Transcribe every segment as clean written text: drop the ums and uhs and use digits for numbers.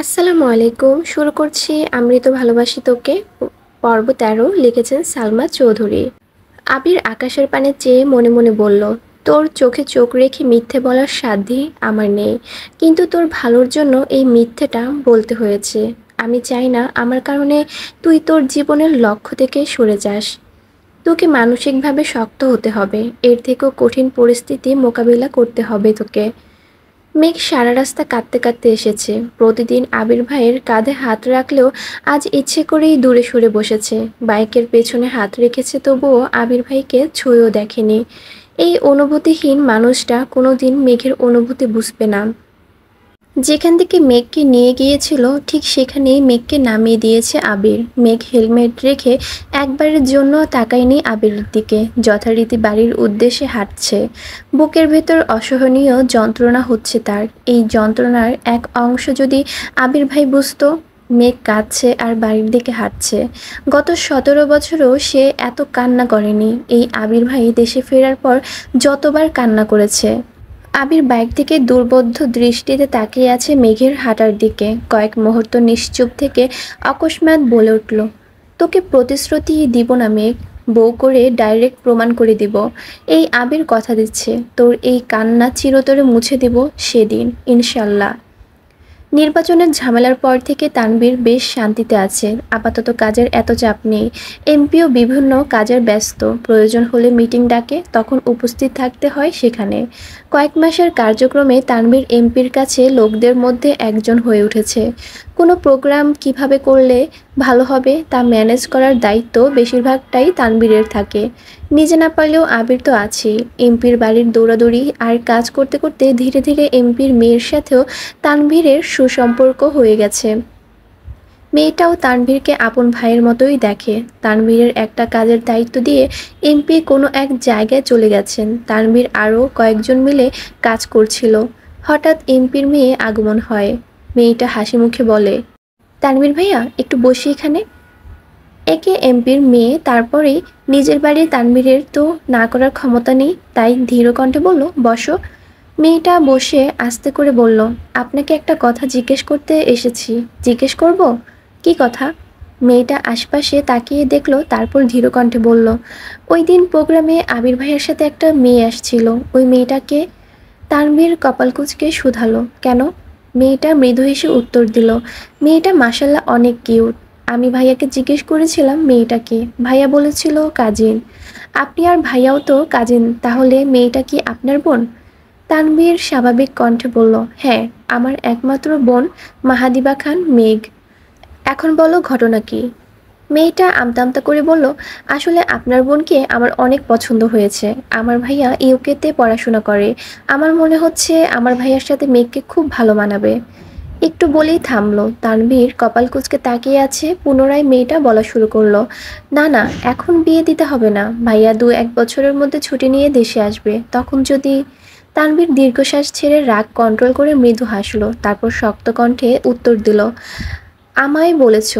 আসসালামু আলাইকুম। শুরু করছি আমৃত ভালোবাসি তোকে। পর্ব ১৩ লিখেছেন সালমা চৌধুরী। আবির আকাশের পানে চেয়ে মনে মনে বলল, তোর চোখে চোখ রেখে মিথ্যে বলার সাধ্যই আমার নেই, কিন্তু তোর ভালোর জন্য এই মিথ্যেটা বলতে হয়েছে। আমি চাই না আমার কারণে তুই তোর জীবনের লক্ষ্য থেকে সরে যাস। তোকে মানসিকভাবে শক্ত হতে হবে, এর থেকেও কঠিন পরিস্থিতি মোকাবিলা করতে হবে তোকে। মেঘ সারা রাস্তা কাঁদতে কাঁদতে এসেছে। প্রতিদিন আবির ভাইয়ের কাঁধে হাত রাখলেও আজ ইচ্ছে করেই দূরে সরে বসেছে। বাইকের পেছনে হাত রেখেছে, তবুও আবির ভাইকে ছুঁয়েও দেখেনি। এই অনুভূতিহীন মানুষটা কোনোদিন মেঘের অনুভূতি বুঝবে না। যেখান থেকে মেঘকে নিয়ে গিয়েছিল ঠিক সেখানেই মেঘকে নামিয়ে দিয়েছে আবির। মেঘ হেলমেট রেখে একবারের জন্য তাকায়নি আবিরের দিকে, যথারীতি বাড়ির উদ্দেশ্যে হাঁটছে। বুকের ভেতর অসহনীয় যন্ত্রণা হচ্ছে তার। এই যন্ত্রণার এক অংশ যদি আবির ভাই বুঝতো। মেঘ কাঁদছে আর বাড়ির দিকে হাঁটছে। গত ১৭ বছরও সে এত কান্না করেনি। এই আবির ভাই দেশে ফেরার পর যতবার কান্না করেছে। আবির বাইক থেকে দুর্বোধ্য দৃষ্টিতে তাকিয়ে আছে মেঘের হাঁটার দিকে। কয়েক মুহূর্ত নিশ্চুপ থেকে অকস্মাৎ বলে উঠল, তোকে প্রতিশ্রুতি দিব না মেঘ, বউ করে ডাইরেক্ট প্রমাণ করে দিব। এই আবির কথা দিচ্ছে, তোর এই কান্না চিরতরে মুছে দিব সেদিন, ইনশাল্লাহ। নির্বাচনের ঝামেলার পর থেকে তানভীর বেশ শান্তিতে আছে। আপাতত কাজের এত চাপ নেই। এমপিও বিভিন্ন কাজের ব্যস্ত। প্রয়োজন হলে মিটিং ডাকে, তখন উপস্থিত থাকতে হয় সেখানে। কয়েক মাসের কার্যক্রমে তানভীর এমপির কাছে লোকদের মধ্যে একজন হয়ে উঠেছে। কোনো প্রোগ্রাম কিভাবে করলে ভালো হবে তা ম্যানেজ করার দায়িত্ব বেশিরভাগটাই তানভীরের থাকে। নিজে না পারলেও আবির তো আছেই। এমপির বাড়ির দৌড়াদৌড়ি আর কাজ করতে করতে ধীরে ধীরে এমপির মেয়ের সাথেও তানভীরের সুসম্পর্ক হয়ে গেছে। মেয়েটাও তানভীরকে আপন ভাইয়ের মতোই দেখে। তানভীরের একটা কাজের দায়িত্ব দিয়ে এমপি কোনো এক জায়গায় চলে গেছেন। তানভীর আরও কয়েকজন মিলে কাজ করছিল। হঠাৎ এমপির মেয়ে আগমন হয়। মেয়েটা হাসি মুখে বলে, তানভীর ভাইয়া একটু বসি এখানে। একে এমপির মেয়ে, তারপরেই নিজের বাড়ি। তানভীরের তো না করার ক্ষমতা নেই, তাই ধীর কণ্ঠে বলল, বসো। মেয়েটা বসে আস্তে করে বলল, আপনাকে একটা কথা জিজ্ঞেস করতে এসেছি। জিজ্ঞেস করব? কি কথা? মেয়েটা আশপাশে তাকিয়ে দেখলো, তারপর ধীর কণ্ঠে বলল, ওই দিন প্রোগ্রামে আবির ভাইয়ের সাথে একটা মেয়ে আসছিল, ওই মেয়েটাকে। তানভীর কপাল কুঁচকে শুধালো, কেন? মেয়েটা মৃদু হেসে উত্তর দিল, মেয়েটা মাশাল্লাহ অনেক কিউট। আমি ভাইয়াকে জিজ্ঞেস করেছিলাম মেয়েটাকে, ভাইয়া বলেছিল কাজিন। আপনি আর ভাইয়াও তো কাজিন, তাহলে মেয়েটা কি আপনার বোন? তানভীর স্বাভাবিক কণ্ঠে বলল, হ্যাঁ, আমার একমাত্র বোন মাহাদিবা খান মেঘ। এখন বলো ঘটনা কি? মেয়েটা আমতা আমতা করে বলল, আসলে আপনার বোনকে আমার অনেক পছন্দ হয়েছে। আমার ভাইয়া ইউকেতে পড়াশোনা করে। আমার মনে হচ্ছে আমার ভাইয়ার সাথে মেঘকে খুব ভালো মানাবে। একটু বলেই থামলো। তানভীর কপাল কুঁচকে তাকিয়ে আছে। পুনরায় মেয়েটা বলা শুরু করলো, না না, এখন বিয়ে দিতে হবে না। ভাইয়া ২-১ বছরের মধ্যে ছুটি নিয়ে দেশে আসবে, তখন যদি। তানভীর দীর্ঘশ্বাস ছেড়ে রাগ কন্ট্রোল করে মৃদু হাসলো, তারপর শক্ত কণ্ঠে উত্তর দিল, আমায় বলেছ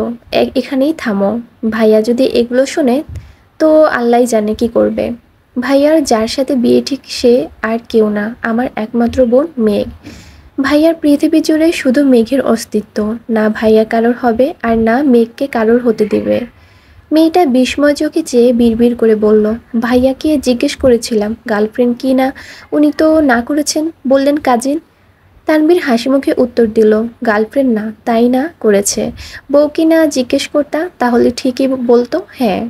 এখানেই থামো। ভাইয়া যদি এগুলো শোনে তো আল্লাহই জানে কি করবে। ভাইয়ার যার সাথে বিয়ে ঠিক সে আর কেউ না, আমার একমাত্র বোন মেঘ। ভাইয়ার পৃথিবী জুড়ে শুধু মেঘের অস্তিত্ব। না ভাইয়া কারোর হবে, আর না মেঘকে কারোর হতে দেবে। মেয়েটা বিস্ময় চোখে চেয়ে বিড়বিড় করে বলল, ভাইয়াকে জিজ্ঞেস করেছিলাম গার্লফ্রেন্ড কি না, উনি তো না করেছেন, বললেন কাজিন। তানভীর হাসিমুখে উত্তর দিল, গার্লফ্রেন্ড না, তাই না করেছে। বউ কি না জিজ্ঞেস করতা, তাহলে ঠিকই বলতো হ্যাঁ।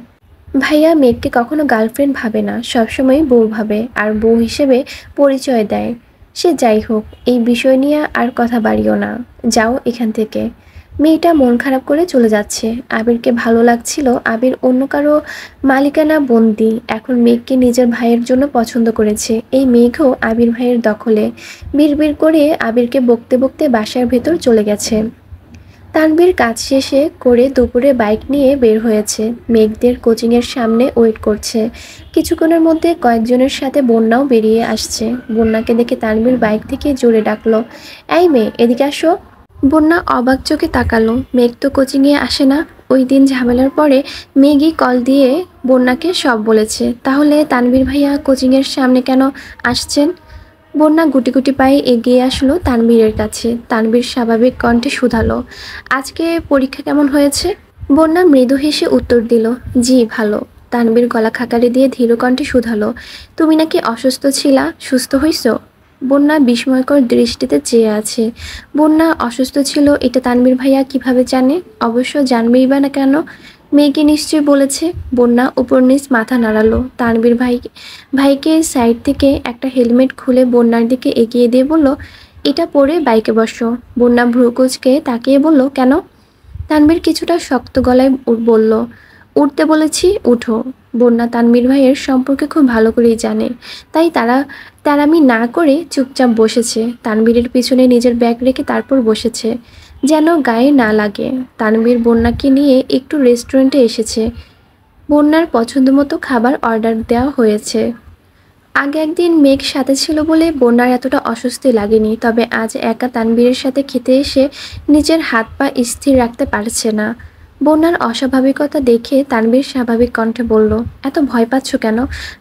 ভাইয়া মেঘকে কখনো গার্লফ্রেন্ড ভাবে না, সবসময় বউ ভাবে, আর বউ হিসেবে পরিচয় দেয়। সে যাই হোক, এই বিষয় নিয়ে আর কথা বাড়িও না। যাও এখান থেকে। মেয়েটা মন খারাপ করে চলে যাচ্ছে। আবিরকে ভালো লাগছিল। আবির অন্য কারো মালিকানা বন্দি। এখন মেঘকে নিজের ভাইয়ের জন্য পছন্দ করেছে। এই মেঘও আবির ভাইয়ের দখলে। বিড়বিড় করে আবিরকে বকতে বকতে বাসার ভেতর চলে গেছে। তানভীর কাজ শেষে করে দুপুরে বাইক নিয়ে বের হয়েছে। মেঘদের কোচিংয়ের সামনে ওয়েট করছে। কিছুক্ষণের মধ্যে কয়েকজনের সাথে বন্যাও বেরিয়ে আসছে। বন্যাকে দেখে তানভীর বাইক থেকে জোরে ডাকলো, এই মেয়ে, এদিকে আসো। বন্যা অবাক চোখে তাকালো। মেঘ তো কোচিংয়ে আসে না। ওই দিন ঝামেলার পরে মেঘই কল দিয়ে বন্যাকে সব বলেছে। তাহলে তানভীর ভাইয়া কোচিংয়ের সামনে কেন আসছেন? বন্যা গুটি গুটি পায়ে এগিয়ে আসলো তানবীরের কাছে। তানবীর স্বাভাবিক কণ্ঠে শুধালো, আজকে পরীক্ষা কেমন হয়েছে? বন্যা মৃদু হেসে উত্তর দিল, জি ভালো। তানবীর গলা খাকারি দিয়ে ধীর কণ্ঠে শুধালো, তুমি নাকি অসুস্থ ছিলা, সুস্থ হইছো? বন্যা বিস্ময়কর দৃষ্টিতে চেয়ে আছে। বন্যা অসুস্থ ছিল এটা তানবীর ভাইয়া কিভাবে জানে? অবশ্য জানবেই বা না কেন? মেয়েকে নিশ্চয়ই বলেছে। বন্যা উপর নিচ মাথা নাড়ালো। তানবীর ভাইকে সাইড থেকে একটা হেলমেট খুলে বন্যার দিকে এগিয়ে দিয়ে বলল, এটা পরে বাইকে বসো। বন্যা ভ্রুকুচকে তাকিয়ে বলল, কেন? তানবীর কিছুটা শক্ত গলায় বলল, উঠতে বলেছি, উঠো। বন্যা তানবীর ভাইয়ের সম্পর্কে খুব ভালো করেই জানে, তাই তারামি না করে চুপচাপ বসেছে। তানবীরের পিছনে নিজের ব্যাগ রেখে তারপর বসেছে, যেন গায়ে না লাগে। তানবীর বন্যাকে নিয়ে একটু রেস্টুরেন্টে এসেছে। বন্যার পছন্দ মতো খাবার অর্ডার দেওয়া হয়েছে। আগে একদিন মেঘ সাথে ছিল বলে বন্যার এতটা অস্বস্তি লাগেনি, তবে আজ একা তানবীরের সাথে খেতে এসে নিজের হাত পা স্থির রাখতে পারছে না। বন্যার অস্বাভাবিকতা দেখে তানবীর স্বাভাবিক কণ্ঠে বলল, এত ভয় পাচ্ছ কেন?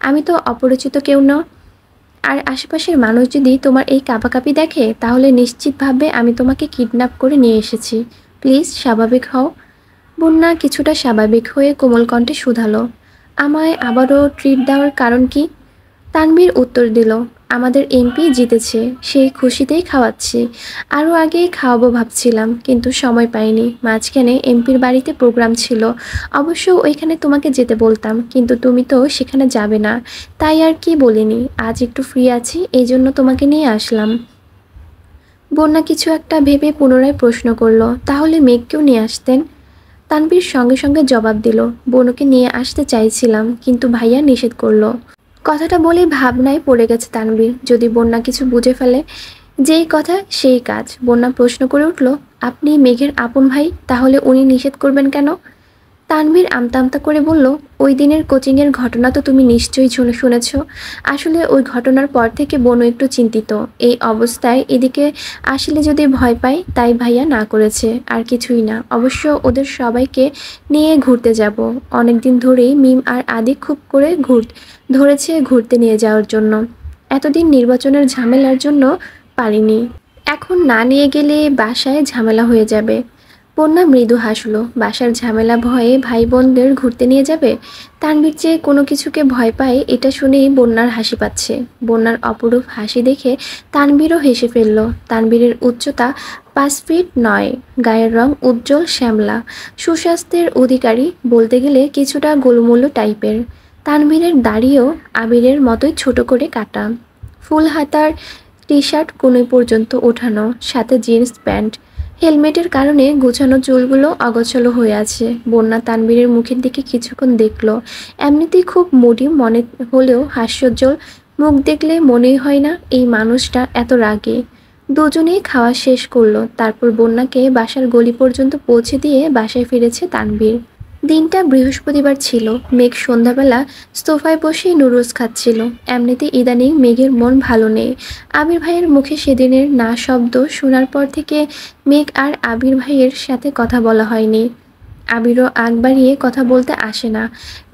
আমি তো অপরিচিত কেউ না। আর আশেপাশের মানুষ যদি তোমার এই কাঁপাকাঁপি দেখে তাহলে নিশ্চিত ভাববে আমি তোমাকে কিডন্যাপ করে নিয়ে এসেছি। প্লিজ স্বাভাবিক হও। বন্যা কিছুটা স্বাভাবিক হয়ে কোমল কণ্ঠে শুধালো, আমায় আবারও ট্রিট দেওয়ার কারণ কি? তানভীর উত্তর দিল, আমাদের এমপি জিতেছে, সেই খুশিতেই খাওয়াচ্ছি। আরও আগে খাওয়াবো ভাবছিলাম, কিন্তু সময় পাইনি। মাঝখানে এমপির বাড়িতে প্রোগ্রাম ছিল। অবশ্য ওইখানে তোমাকে যেতে বলতাম, কিন্তু তুমি তো সেখানে যাবে না, তাই আর কি বলিনি। আজ একটু ফ্রি আছি, এই জন্য তোমাকে নিয়ে আসলাম। বন্যা কিছু একটা ভেবে পুনরায় প্রশ্ন করল, তাহলে মেঘকেও নিয়ে আসতেন? তানভীর সঙ্গে সঙ্গে জবাব দিল, বনুকে নিয়ে আসতে চাইছিলাম, কিন্তু ভাইয়া নিষেধ করলো। কথাটা বলে ভাবনায় পড়ে গেছে তানভীর, যদি বন্যা কিছু বুঝে ফেলে। যেই কথা সেই কাজ। বন্যা প্রশ্ন করে উঠল, আপনি মেঘের আপন ভাই, তাহলে উনি নিষেধ করবেন কেন? তানভীর আমতা আমতা করে বলল, ওই দিনের কোচিংয়ের ঘটনা তো তুমি নিশ্চয়ই শুনেছ। আসলে ওই ঘটনার পর থেকে বনু একটু চিন্তিত। এই অবস্থায় এদিকে আসলে যদি ভয় পায়, তাই ভাইয়া না করেছে, আর কিছুই না। অবশ্য ওদের সবাইকে নিয়ে ঘুরতে যাব। অনেকদিন ধরেই মিম আর আদি খুব করে ধরেছে ঘুরতে নিয়ে যাওয়ার জন্য। এতদিন নির্বাচনের ঝামেলার জন্য পারিনি। এখন না নিয়ে গেলে বাসায় ঝামেলা হয়ে যাবে। বন্যা মৃদু হাসলো, বাসার ঝামেলা ভয়ে ভাই বোনদের ঘুরতে নিয়ে যাবে? তানভীর যে কোনো কিছুকে ভয় পায় এটা শুনেই বন্যার হাসি পাচ্ছে। বন্যার অপরূপ হাসি দেখে তানভীরও হেসে ফেলল। তানভীরের উচ্চতা 5 ফিট 9, গায়ের রং উজ্জ্বল শ্যামলা, সুস্বাস্থ্যের অধিকারী, বলতে গেলে কিছুটা গোলুমোলু টাইপের। তানভীরের দাড়িও আবিরের মতোই ছোট করে কাটা, ফুল হাতার টি শার্ট কনুই পর্যন্ত ওঠানো, সাথে জিন্স প্যান্ট। হেলমেটের কারণে গোছানো চুলগুলো অগোছালো হয়ে আছে। বন্যা তানবীরের মুখের দিকে কিছুক্ষণ দেখল। এমনিতেই খুব মুডি মনে হলেও হাস্যোজ্জ্বল মুখ দেখলে মনেই হয় না এই মানুষটা এত রাগী। দুজনেই খাওয়া শেষ করলো, তারপর বন্যাকে বাসার গলি পর্যন্ত পৌঁছে দিয়ে বাসায় ফিরেছে তানবীর। দিনটা বৃহস্পতিবার ছিল। মেঘ সন্ধ্যাবেলা সোফায় বসে নুডলস খাচ্ছিল। এমনিতে ইদানিং মেঘের মন ভালো নেই। আবির ভাইয়ের মুখে সেদিনের না শব্দ শোনার পর থেকে মেঘ আর আবির ভাইয়ের সাথে কথা বলা হয়নি। আবিরও আগ বাড়িয়ে কথা বলতে আসে না।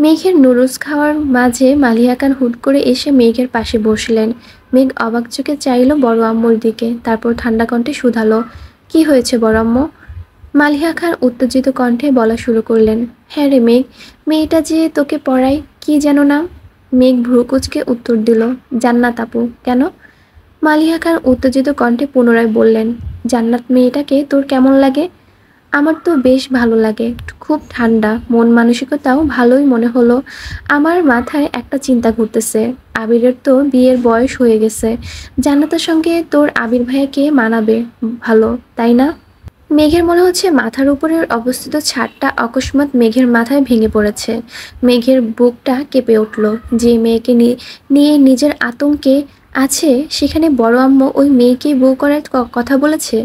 মেঘের নুডলস খাওয়ার মাঝে মালিহা খান হুট করে এসে মেঘের পাশে বসলেন। মেঘ অবাক চোখে চাইল বড় আম্মুর দিকে, তারপর ঠান্ডা কণ্ঠে শুধালো, কি হয়েছে বড় আম্মু? মালিহা খান উত্তেজিত কণ্ঠে বলা শুরু করলেন, হ্যাঁ রে মেঘ, মেয়েটা যে তোকে পড়ায়, কি যেন নাম? মেঘ ভ্রুকুচকে উত্তর দিল, জান্নাত আপু। কেন? মালিহা খান উত্তেজিত কণ্ঠে পুনরায় বললেন, জান্নাত মেয়েটাকে তোর কেমন লাগে? আমার তো বেশ ভালো লাগে, খুব ঠান্ডা, মন মানসিকতাও ভালোই মনে হলো। আমার মাথায় একটা চিন্তা ঘুরতেছে, আবিরের তো বিয়ের বয়স হয়ে গেছে, জান্নাতের সঙ্গে তোর আবির ভাইয়াকে মানাবে ভালো, তাই না? মেঘের মনে হচ্ছে মাথার উপরের অবস্থিত ছাদটা অকস্মাৎ মেঘের মাথায় ভেঙে পড়েছে। মেঘের বুকটা কেঁপে উঠল। যে মেয়েকে নিয়ে নিজের আতঙ্কে আছে, সেখানে বড় আম্মু ওই মেয়েকেই বউ করার কথা বলেছে।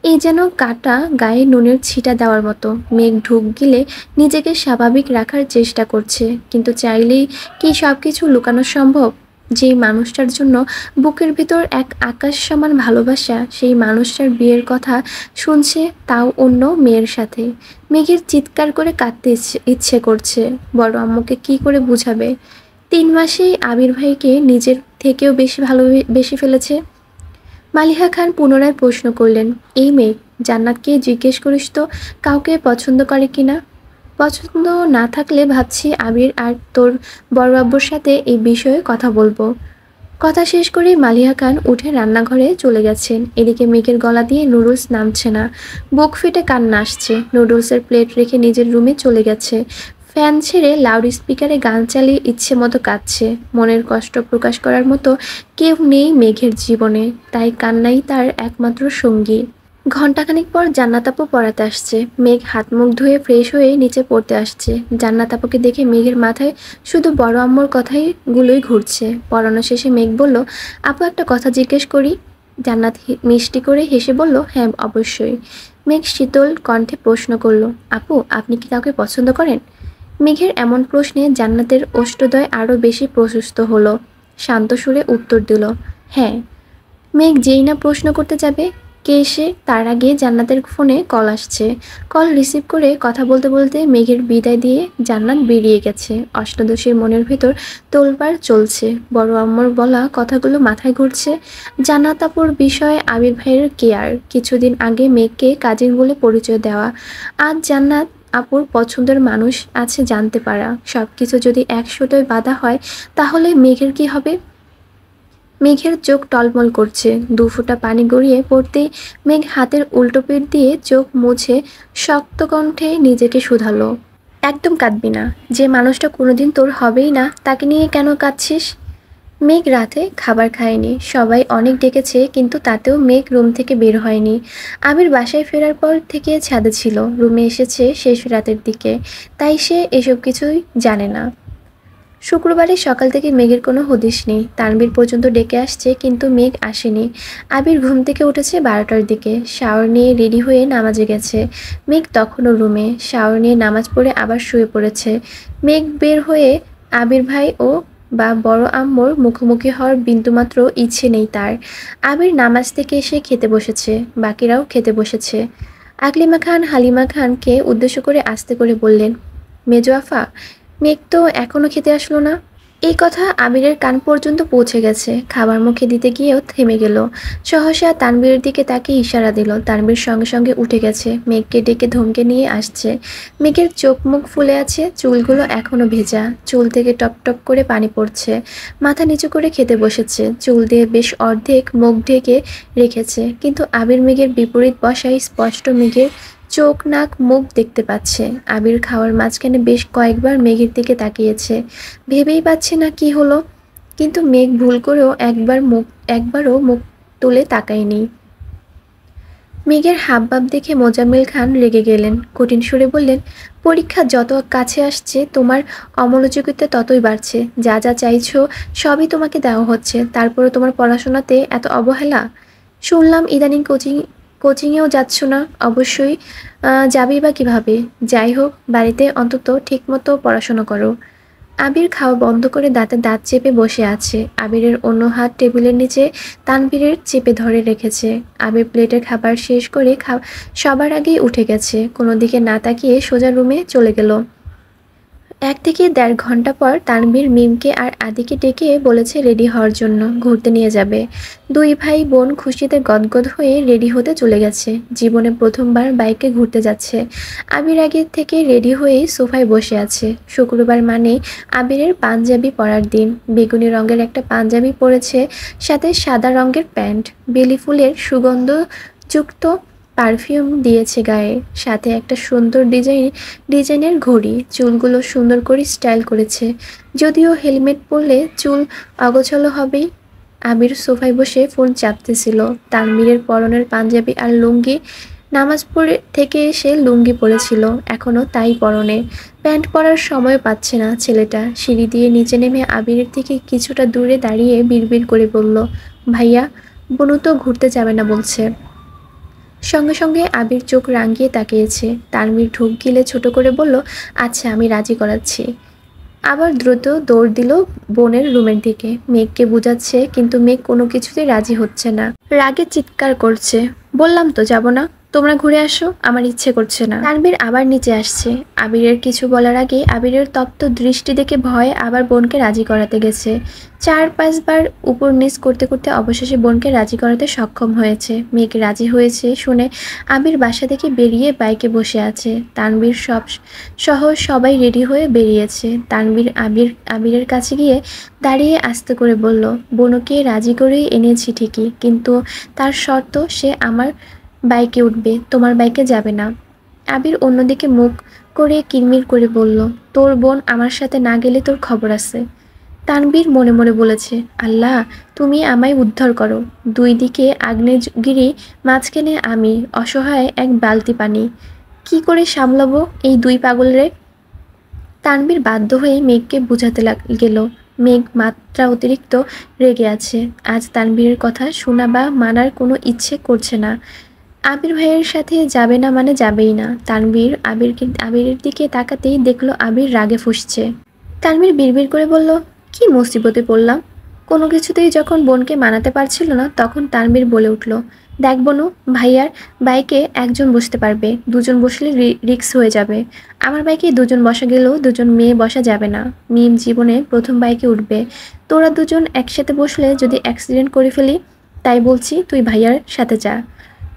এই যেন কাটা গায়ে নুনের ছিটা দেওয়ার মতো। মেঘ ঢুক গিলে নিজেকে স্বাভাবিক রাখার চেষ্টা করছে, কিন্তু চাইলেই কি সব কিছু লুকানো সম্ভব? যেই মানুষটার জন্য বুকের ভিতর এক আকাশ সমান ভালোবাসা, সেই মানুষটার বিয়ের কথা শুনছে, তাও অন্য মেয়ের সাথে। মেঘের চিৎকার করে কাঁদতে ইচ্ছে করছে। বড় আম্মুকে কি করে বুঝাবে? 3 মাসেই আবির ভাইকে নিজের থেকেও বেশি ভালোবেসে ফেলেছে। মালিহা খান পুনরায় প্রশ্ন করলেন, এই মেয়ে জান্নাতকে জিজ্ঞেস করিস তো কাউকে পছন্দ করে কিনা। পছন্দ না থাকলে ভাবছি আবির আর তোর বড় আব্বুর সাথে এই বিষয়ে কথা বলবো। কথা শেষ করে মালিহা খান উঠে রান্নাঘরে চলে গেছেন। এদিকে মেঘের গলা দিয়ে নুডলস নামছে না, বুক ফেটে কান্না আসছে। নুডলসের প্লেট রেখে নিজের রুমে চলে গেছে। ফ্যান ছেড়ে লাউড স্পিকারে গান চালিয়ে ইচ্ছে মতো কাঁদছে। মনের কষ্ট প্রকাশ করার মতো কেউ নেই মেঘের জীবনে, তাই কান্নাই তার একমাত্র সঙ্গী। ঘণ্টাখানিক পর জান্নাত আপু পড়াতে আসছে। মেঘ হাত মুখ ধুয়ে ফ্রেশ হয়ে নিচে পড়তে আসছে। জান্নাত আপুকে দেখে মেঘের মাথায় শুধু বড় আম্মুর কথাগুলোই ঘুরছে। পড়ানো শেষে মেঘ বলল, আপু একটা কথা জিজ্ঞেস করি। জান্নাত মিষ্টি করে হেসে বলল, হ্যাঁ অবশ্যই। মেঘ শীতল কণ্ঠে প্রশ্ন করলো, আপু আপনি কি কাউকে পছন্দ করেন? মেঘের এমন প্রশ্নে জান্নাতের ওষ্ঠদ্বয় আরও বেশি প্রশস্ত হলো। শান্ত সুরে উত্তর দিল, হ্যাঁ। মেঘ যেই না প্রশ্ন করতে যাবে কে এসে তার আগে জান্নাতের ফোনে কল আসছে। কল রিসিভ করে কথা বলতে বলতে মেঘের বিদায় দিয়ে জান্নাত বেরিয়ে গেছে। অষ্টাদশীর মনের ভিতর তোলপাড় চলছে। বড় আম্মুর বলা কথাগুলো মাথায় ঘুরছে। জান্নাত আপুর বিষয়ে আবির ভাইয়ের কেয়ার, কিছুদিন আগে মেঘকে কাজিন বলে পরিচয় দেওয়া, আজ জান্নাত আপুর পছন্দের মানুষ আছে জানতে পারা, সব কিছু যদি একশোটায় বাধা হয় তাহলে মেঘের কি হবে? মেঘের চোখ টলমল করছে। 2 ফোঁটা পানি গড়িয়ে পড়তেই মেঘ হাতের উল্টো পিঠ দিয়ে চোখ মুছে শক্ত কণ্ঠে নিজেকে শুধালো, একদম কাঁদবি না। যে মানুষটা কোনোদিন তোর হবেই না তাকে নিয়ে কেন কাঁদছিস? মেঘ রাতে খাবার খায়নি। সবাই অনেক ডেকেছে কিন্তু তাতেও মেঘ রুম থেকে বের হয়নি। আবির বাসায় ফেরার পর থেকে ছাদে ছিল, রুমে এসেছে শেষ রাতের দিকে, তাই সে এসব কিছুই জানে না। শুক্রবারে সকাল থেকে মেঘের কোনো হদিশ নেই। তানভীর পর্যন্ত ডেকে আসছে কিন্তু মেঘ আসেনি। আবির ঘুম থেকে উঠেছে 12টার দিকে, শাওয়ার নিয়ে রেডি হয়ে নামাজে গেছে। মেঘ তখনও রুমে শাওয়ার নিয়ে নামাজ পড়ে আবার শুয়ে পড়েছে। মেঘ বের হয়ে আবির ভাই ও বা বড় আম্মুর মুখোমুখি হওয়ার বিন্দুমাত্র ইচ্ছে নেই তার। আবির নামাজ থেকে এসে খেতে বসেছে, বাকিরাও খেতে বসেছে। আকলিমা খান হালিমা খানকে উদ্দেশ্য করে আস্তে করে বললেন, মেজো আফা, মেঘ তো এখনো খেতে আসলো না। এই কথা আবিরের কান পর্যন্ত পৌঁছে গেছে। খাবার মুখে দিতে গিয়েও থেমে গেল। সহসা তানবীরের দিকে তাকে ইশারা দিল। তানবীর সঙ্গে সঙ্গে উঠে গেছে, মেঘকে ডেকে ধমকে নিয়ে আসছে। মেঘের চোখ মুখ ফুলে আছে, চুলগুলো এখনো ভেজা, চুল থেকে টপ টপ করে পানি পড়ছে। মাথা নিচু করে খেতে বসেছে, চুল দিয়ে বেশ অর্ধেক মুখ ঢেকে রেখেছে। কিন্তু আবির মেঘের বিপরীত বসায় স্পষ্ট মেঘের চোখ নাক মুখ দেখতে পাচ্ছে। আবির খাওয়ার মাঝখানে বেশ কয়েকবার মেঘের দিকে তাকিয়েছে, ভেবেই পাচ্ছে না কি হলো। কিন্তু মেঘ ভুল করেও একবারও মুখ তুলে তাকায়নি। মেঘের হাবভাব দেখে মোজাম্মেল খান রেগে গেলেন। কঠিন সুরে বললেন, পরীক্ষা যত কাছে আসছে তোমার অমনোযোগিতা ততই বাড়ছে। যা যা চাইছো সবই তোমাকে দেওয়া হচ্ছে, তারপরে তোমার পড়াশোনাতে এত অবহেলা। শুনলাম ইদানিং কোচিংয়েও যাচ্ছ না। অবশ্যই যাবেই বা কীভাবে? যাই হোক, বাড়িতে অন্তত ঠিকমতো পড়াশোনা করো। আবির খাওয়া বন্ধ করে দাঁতে দাঁত চেপে বসে আছে। আবিরের অন্য হাত টেবিলের নিচে তানভীরের চেপে ধরে রেখেছে। আবির প্লেটের খাবার শেষ করে সবার আগেই উঠে গেছে। কোনো দিকে না তাকিয়ে সোজা রুমে চলে গেল। 1 থেকে 1.5 ঘন্টা পর তানভীর মিমকে আর আদিকে ডেকে বলেছে রেডি হওয়ার জন্য, ঘুরতে নিয়ে যাবে। 2 ভাই বোন খুশিতে গদগদ হয়ে রেডি হতে চলে গেছে। জীবনে প্রথমবার বাইকে ঘুরতে যাচ্ছে। আবির আগে থেকে রেডি হয়ে সোফায় বসে আছে। শুক্রবার মানে আবিরের পাঞ্জাবি পরার দিন। বেগুনি রঙের একটা পাঞ্জাবি পরেছে, সাথে সাদা রঙের প্যান্ট। বেলি ফুলের সুগন্ধযুক্ত পারফিউম দিয়েছে গায়ে, সাথে একটা সুন্দর ডিজাইনের ঘড়ি। চুলগুলো সুন্দর করে স্টাইল করেছে, যদিও হেলমেট পরলে চুল অগোছালো হবেই। আবির সোফায় বসে ফোন চাপতেছিল। তানভীরের পরনের পাঞ্জাবি আর লুঙ্গি, নামাজ পড়ে থেকে এসে লুঙ্গি পরেছিল, এখনও তাই পরনে। প্যান্ট পরার সময় পাচ্ছে না ছেলেটা। সিঁড়ি দিয়ে নিচে নেমে আবিরের থেকে কিছুটা দূরে দাঁড়িয়ে বিড়বিড় করে বলল, ভাইয়া, বনু তো ঘুরতে যাবে না বলছে। সঙ্গে সঙ্গে আবির চোখ রাঙিয়ে তাকিয়েছে। তানভীর ঢোক গিলে ছোট করে বলল, আচ্ছা আমি রাজি করাচ্ছি। আবার দ্রুত দৌড় দিল বোনের রুমের দিকে। মেঘকে বুঝাচ্ছে কিন্তু মেঘ কোনো কিছুতেই রাজি হচ্ছে না। রাগে চিৎকার করছে, বললাম তো যাব না। তোমরা ঘুরে আসো, আমার ইচ্ছে করছে না। তানভীর আবার নিচে আসছে। আবিরের কিছু বলার আগে আবিরের তপ্ত দৃষ্টি দেখে ভয়ে আবার বোনকে রাজি করাতে গেছে। 4-5 বার উপর নিচ করতে করতে অবশেষে বোনকে রাজি করাতে সক্ষম হয়েছে। মেয়েকে রাজি হয়েছে শুনে আবির বাসা থেকে বেরিয়ে বাইকে বসে আছে। তানভীর সহ সবাই রেডি হয়ে বেরিয়েছে। তানভীর আবিরের কাছে গিয়ে দাঁড়িয়ে আস্তে করে বলল, বোনকে রাজি করেই এনেছি ঠিকই, কিন্তু তার শর্ত সে আমার বাইকে উঠবে, তোমার বাইকে যাবে না। আবির অন্যদিকে মুখ করে কিরমির করে বলল, তোর বোন আমার সাথে না গেলে তোর খবর আছে। তানভীর মনে মনে বলেছে, আল্লাহ তুমি আমায় উদ্ধার করো। দুই দিকে আগ্নেয়গিরি, মাঝখানে আমি অসহায় এক বালতি পানি। কি করে সামলাবো এই দুই পাগলের? তানভীর বাধ্য হয়ে মেঘকে বুঝাতে গেল। মেঘ মাত্রা অতিরিক্ত রেগে আছে। আজ তানভীরের কথা শোনা বা মানার কোনো ইচ্ছে করছে না। আবির ভাইয়ের সাথে যাবে না মানে যাবেই না। তানভীর আবিরের দিকে তাকাতেই দেখলো আবির রাগে ফুঁসছে। তানভীর বিড়বিড় করে বলল, কি মুসিবতে পড়লাম? কোনো কিছুতেই যখন বোনকে মানাতে পারছিল না তখন তানভীর বলে উঠল, দেখ বোনু, ভাইয়ার বাইকে একজন বসতে পারবে, দুজন বসলে রিক্স হয়ে যাবে। আমার বাইকে দুজন বসা গেলেও দুজন মেয়ে বসা যাবে না। মিম জীবনে প্রথম বাইকে উঠবে। তোরা দুজন একসাথে বসলে যদি অ্যাক্সিডেন্ট করে ফেলি, তাই বলছি তুই ভাইয়ার সাথে যা।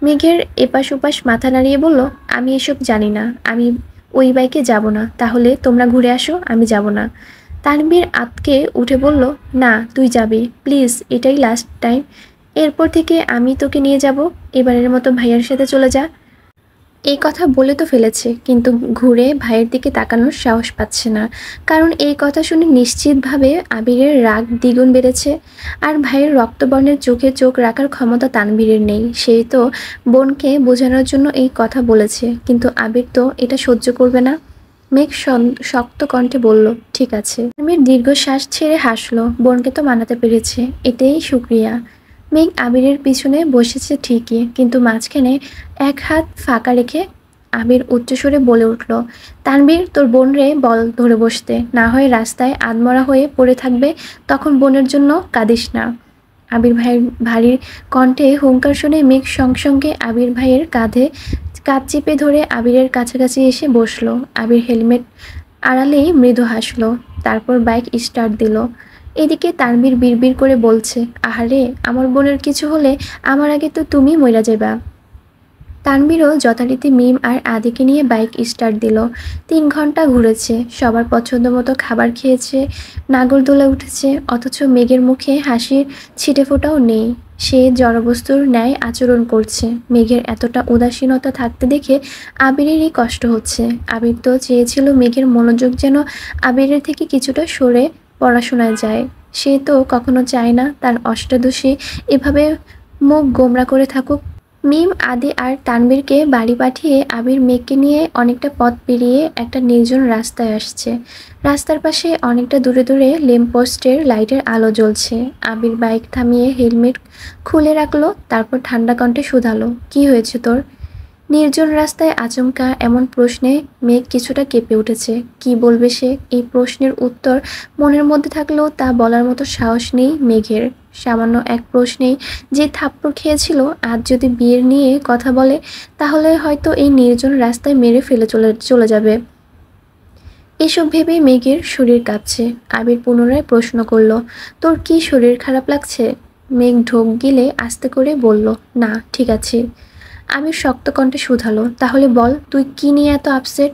মেঘের এপাশ ওপাশ মাথা নাড়িয়ে বলল, আমি এসব জানি না, আমি ওই বাইকে যাব না। তাহলে তোমরা ঘুরে আসো, আমি যাব না। তানভীর আতকে উঠে বলল, না তুই যাবি, প্লিজ, এটাই লাস্ট টাইম। এরপর থেকে আমি তোকে নিয়ে যাব। এবারের মতো ভাইয়ার সাথে চলে যা। এই কথা বলে তো ফেলেছে, কিন্তু ঘুরে ভাইয়ের দিকে তাকানোর সাহস পাচ্ছে না। কারণ এই কথা শুনে নিশ্চিতভাবে আবিরের রাগ দ্বিগুণ বেড়েছে। আর ভাইয়ের রক্তবর্ণের চোখে চোখ রাখার ক্ষমতা তানভীরের নেই। সে তো বোনকে বোঝানোর জন্য এই কথা বলেছে, কিন্তু আবির তো এটা সহ্য করবে না। মেঘ শক্ত কণ্ঠে বলল, ঠিক আছে। তানভীর দীর্ঘশ্বাস ছেড়ে হাসলো। বোনকে তো মানাতে পেরেছে, এতেই শুক্রিয়া। মেঘ আবিরের পিছনে বসেছে ঠিকই, কিন্তু মাঝখানে এক হাত ফাঁকা রেখে আবির উচ্চস্বরে বলে উঠল, তানভীর, তোর বোন রে বল ধরে বসতে, না হয় রাস্তায় আধমরা হয়ে পড়ে থাকবে, তখন বোনের জন্য কাঁদিস না। আবির ভাইয়ের ভারী কণ্ঠে হুঙ্কার শুনে মেঘ সঙ্গে আবির ভাইয়ের কাঁধে কাঁধ চেপে ধরে আবিরের কাছাকাছি এসে বসলো। আবির হেলমেট আড়ালেই মৃদু হাসলো, তারপর বাইক স্টার্ট দিল। এদিকে তানভীর বিড়বিড় করে বলছে, আহারে, আমার বোনের কিছু হলে আমার আগে তো তুমি মইরা যাবা। তানভীরও যথারীতি মিম আর আদিকে নিয়ে বাইক স্টার্ট দিল। 3 ঘন্টা ঘুরেছে, সবার পছন্দ মতো খাবার খেয়েছে, নাগরদোলা উঠেছে, অথচ মেঘের মুখে হাসির ছিটেফোঁটাও নেই। সে জড়বস্তুর ন্যায় আচরণ করছে। মেঘের এতটা উদাসীনতা থাকতে দেখে আবিরেরই কষ্ট হচ্ছে। আবির তো চেয়েছিল মেঘের মনোযোগ যেন আবিরের থেকে কিছুটা সরে পড়াশোনায় যায়। সে তো কখনো চায় না তার অষ্টাদশী এভাবে মুখ গোমরা করে থাকুক। মিম, আদি আর তানভীরকে বাড়ি পাঠিয়ে আবির মেঘকে নিয়ে অনেকটা পথ পেরিয়ে একটা নির্জন রাস্তায় আসছে। রাস্তার পাশে অনেকটা দূরে দূরে ল্যাম্পপোস্টের লাইটের আলো জ্বলছে। আবির বাইক থামিয়ে হেলমেট খুলে রাখলো, তারপর ঠান্ডা কণ্ঠে শুধালো, কি হয়েছে তোর? নির্জন রাস্তায় আচমকা এমন প্রশ্নে মেঘ কিছুটা কেঁপে উঠেছে। কি বলবে সে? এই প্রশ্নের উত্তর মনের মধ্যে থাকলেও তা বলার মতো সাহস নেই মেঘের। সামান্য এক প্রশ্নেই যে থাপ্পড় খেয়েছিল, আজ যদি বিয়ের নিয়ে কথা বলে তাহলে হয়তো এই নির্জন রাস্তায় মেরে ফেলে চলে যাবে। এসব ভেবে মেঘের শরীর কাঁপছে। আবির পুনরায় প্রশ্ন করল, তোর কি শরীর খারাপ লাগছে? মেঘ ঢোক গিলে আস্তে করে বলল, না, ঠিক আছে। আবির শক্ত কণ্ঠে শুধালো, তাহলে বল, তুই কি নিয়ে এত আপসেট?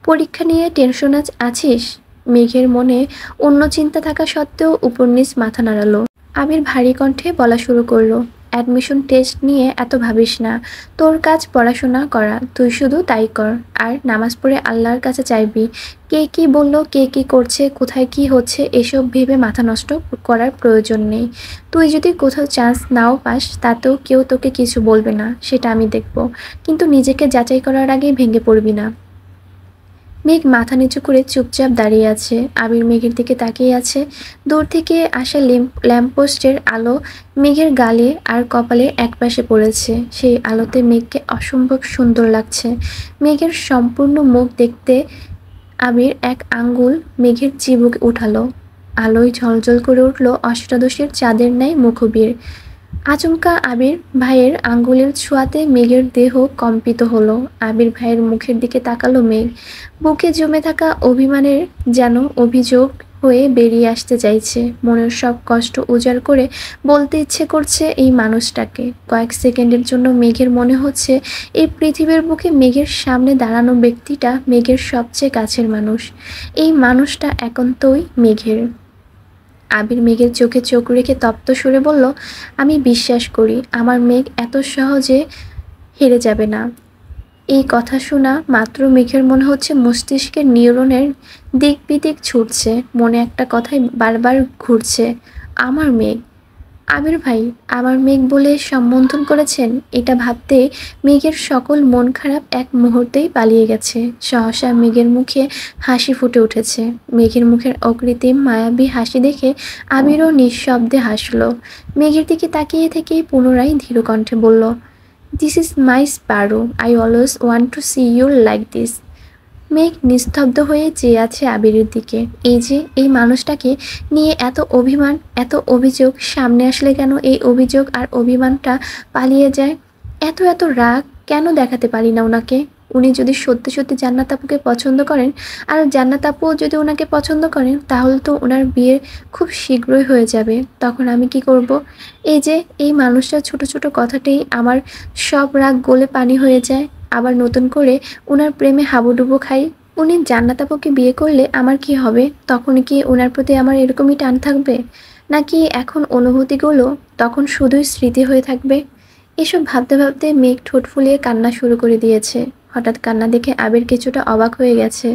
পরীক্ষা নিয়ে টেনশন আছিস? মেঘের মনে অন্য চিন্তা থাকা সত্ত্বেও উপর নিচ মাথা নাড়ালো। আবির ভারী কণ্ঠে বলা শুরু করলো, অ্যাডমিশন টেস্ট নিয়ে এত ভাবিস না। তোর কাজ পড়াশোনা করা, তুই শুধু তাই কর। আর নামাজ পড়ে আল্লাহর কাছে চাইবি। কে কি বললো, কে কি করছে, কোথায় কি হচ্ছে, এসব ভেবে মাথা নষ্ট করার প্রয়োজন নেই। তুই যদি কোথাও চান্স নাও পাস, তাতেও কেউ তোকে কিছু বলবে না, সেটা আমি দেখব। কিন্তু নিজেকে যাচাই করার আগেই ভেঙে পড়বি না। মেঘ মাথা নিচু করে চুপচাপ দাঁড়িয়ে আছে। আবির মেঘের দিকে তাকিয়ে আছে। দূর থেকে আসা ল্যাম্পপোস্টের আলো মেঘের গালে আর কপালে একপাশে পড়েছে। সেই আলোতে মেঘকে অসম্ভব সুন্দর লাগছে। মেঘের সম্পূর্ণ মুখ দেখতে আবির এক আঙ্গুল মেঘের চিবুক উঠালো। আলোয় ঝলঝল করে উঠল অষ্টাদশীর চাঁদের ন্যায় মুখবির। আচমকা আবির ভাইয়ের আঙ্গুলের ছোঁয়াতে মেঘের দেহ কম্পিত হলো। আবির ভাইয়ের মুখের দিকে তাকালো মেঘ। বুকে জমে থাকা অভিমানের যেন অভিযোগ হয়ে বেরিয়ে আসতে চাইছে। মনের সব কষ্ট উজাড় করে বলতে ইচ্ছে করছে এই মানুষটাকে। কয়েক সেকেন্ডের জন্য মেঘের মনে হচ্ছে এই পৃথিবীর বুকে মেঘের সামনে দাঁড়ানো ব্যক্তিটা মেঘের সবচেয়ে কাছের মানুষ। এই মানুষটা একান্তই মেঘের। আবির মেঘের চোখে চোখ রেখে তপ্ত সুরে বলল, আমি বিশ্বাস করি আমার মেঘ এত সহজে হেরে যাবে না। এই কথা শোনা মাত্র মেঘের মনে হচ্ছে মস্তিষ্কের নিউরনের দিক বিদিক ছুটছে। মনে একটা কথাই বারবার ঘুরছে, আমার মেঘ। আবির ভাই আমার মেঘ বলে সম্বোধন করেছেন, এটা ভাবতে মেঘের সকল মন খারাপ এক মুহূর্তেই পালিয়ে গেছে। সহসা মেঘের মুখে হাসি ফুটে উঠেছে। মেঘের মুখের অকৃত্রিম মায়াবী হাসি দেখে আবিরও নিঃশব্দে হাসল। মেঘের দিকে তাকিয়ে থেকেই পুনরায় ধীর কণ্ঠে বলল, this is my sparrow, I always want to see you like this. Megh নিস্তব্ধ হয়ে চেয়ে আছে আবিরের দিকে। এই মানুষটাকে নিয়ে এত অভিমান, এত অভিযোগ, সামনে আসলে কেন এই অভিযোগ আর অভিমানটা পালিয়ে যায়? এত রাগ কেন দেখাতে পারি না ওনাকে? উনি যদি সত্যি সত্যি জান্নাত আপুকে পছন্দ করেন আর জান্নাত আপুও যদি ওনাকে পছন্দ করেন, তাহলে তো ওনার বিয়ে খুব শীঘ্রই হয়ে যাবে। তখন আমি কি করব? এই মানুষটা ছোট ছোট কথাতেই আমার সব রাগ গলে পানি হয়ে যায়। আবার নতুন করে উনার প্রেমে হাবুডুবু খাই। উনি জান্নাত আপুকে বিয়ে করলে আমার কি হবে? তখন কি উনার প্রতি আমার এরকমই টান থাকবে, নাকি এখন অনুভূতিগুলো তখন শুধুই স্মৃতি হয়ে থাকবে? এসব ভাবতে ভাবতে মেঘ ঠোঁট ফুলিয়ে কান্না শুরু করে দিয়েছে। হঠাৎ কান্না দেখে আবির কিছুটা অবাক হয়ে গেছে।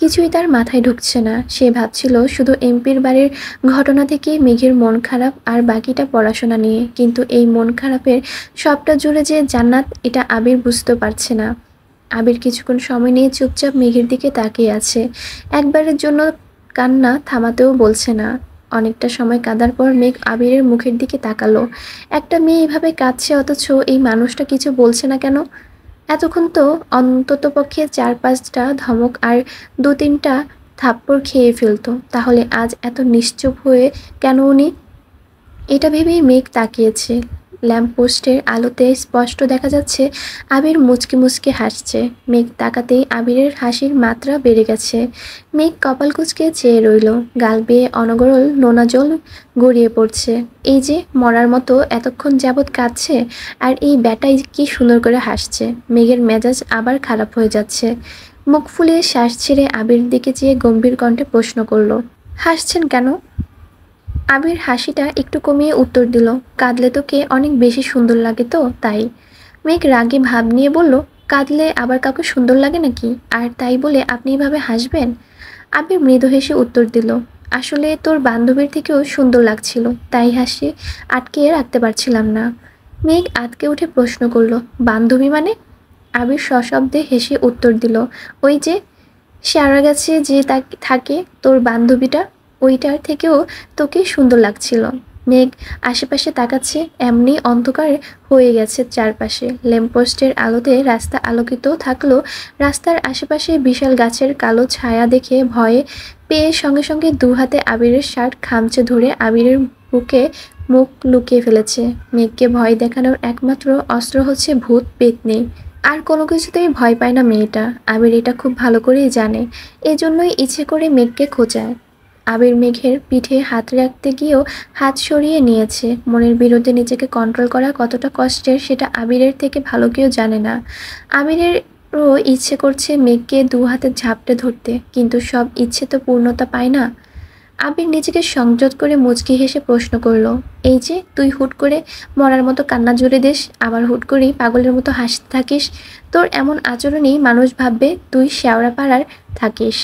কিছুই তার মাথায় ঢুকছে না। সে ভাবছিল শুধু এমপির বাড়ির ঘটনা থেকে মেঘের মন খারাপ আর বাকিটা পড়াশোনা নিয়ে, কিন্তু এই মন খারাপের সবটা জুড়ে যে জান্নাত, এটা আবির বুঝতে পারছে না। আবির কিছুক্ষণ সময় নিয়ে চুপচাপ মেঘের দিকে তাকিয়ে আছে। একবারের জন্য কান্না থামাতেও বলছে না। অনেকটা সময় কাঁদার পর মেঘ আবিরের মুখের দিকে তাকালো। একটা মেয়ে এভাবে কাঁদছে, অথচ এই মানুষটা কিছু বলছে না কেন? এতক্ষণ তো অন্ততপক্ষে ৪-৫টা ধমক আর ২-৩টা থাপ্পড় খেয়ে ফেলতো। তাহলে আজ এত নিশ্চুপ হয়ে কেন উনি? এটা ভেবেই মেঘ তাকিয়েছে। ল্যাম্পপোস্টের আলোতে স্পষ্ট দেখা যাচ্ছে আবির মুচকি মুচকি হাসছে। মেঘ তাকাতেই আবিরের হাসির মাত্রা বেড়ে গেছে। মেঘ কপাল কুঁচকে চেয়ে রইল। গাল বেয়ে অনগরল নোনা জল গড়িয়ে পড়ছে। এই যে মরার মতো এতক্ষণ যাবৎ কাঁদছে, আর এই ব্যাটাই কি সুন্দর করে হাসছে। মেঘের মেজাজ আবার খারাপ হয়ে যাচ্ছে। মুখ ফুলিয়ে শ্বাস ছেড়ে আবির দিকে চেয়ে গম্ভীর কণ্ঠে প্রশ্ন করল, হাসছেন কেন? আবির হাসিটা একটু কমিয়ে উত্তর দিল, কাঁদলে তোকে অনেক বেশি সুন্দর লাগে তো তাই। মেঘ রাগী ভাব নিয়ে বলল, কাঁদলে আবার কাউকে সুন্দর লাগে নাকি? আর তাই বলে আপনি এভাবে হাসবেন? আবির মৃদু হেসে উত্তর দিল, আসলে তোর বান্ধবীর থেকেও সুন্দর লাগছিল, তাই হাসি আটকে রাখতে পারছিলাম না। মেঘ আটকে উঠে প্রশ্ন করলো, বান্ধবী মানে? আবির সশব্দে হেসে উত্তর দিল, ওই যে সারা গাছে যে থাকে তোর বান্ধবীটা, ওইটার থেকেও তোকে সুন্দর লাগছিল। মেঘ আশেপাশে তাকাচ্ছে, এমনি অন্ধকার হয়ে গেছে চারপাশে। ল্যাম্পপোস্টের আলোতে রাস্তা আলোকিত থাকলেও রাস্তার আশেপাশে বিশাল গাছের কালো ছায়া দেখে ভয়ে পেয়ে সঙ্গে সঙ্গে দু হাতে আবিরের শার্ট খামচে ধরে আবিরের বুকে মুখ লুকিয়ে ফেলেছে। মেঘকে ভয় দেখানোর একমাত্র অস্ত্র হচ্ছে ভূত পেত্নী। আর কোনো কিছুতেই ভয় পায় না মেয়েটা। আবির এটা খুব ভালো করেই জানে। এজন্যই ইচ্ছে করে মেঘকে খোঁচায়। আবির মেঘের পিঠে হাত রাখতে গিয়েও হাত সরিয়ে নিয়েছে। মনের বিরুদ্ধে নিজেকে কন্ট্রোল করা কতটা কষ্টের সেটা আবিরের থেকে ভালো কেউ জানে না। আবিরেরও ইচ্ছে করছে মেঘকে দু হাতে ঝাপটে ধরতে, কিন্তু সব ইচ্ছে তো পূর্ণতা পায় না। আবির নিজেকে সংযত করে মুচকি হেসে প্রশ্ন করলো, এই যে তুই হুট করে মরার মতো কান্না জুড়ে দিস, আবার হুট করেই পাগলের মতো হাসতে থাকিস। তোর এমন আচরণেই মানুষ ভাববে তুই শেওড়া পাড়ার থাকিস।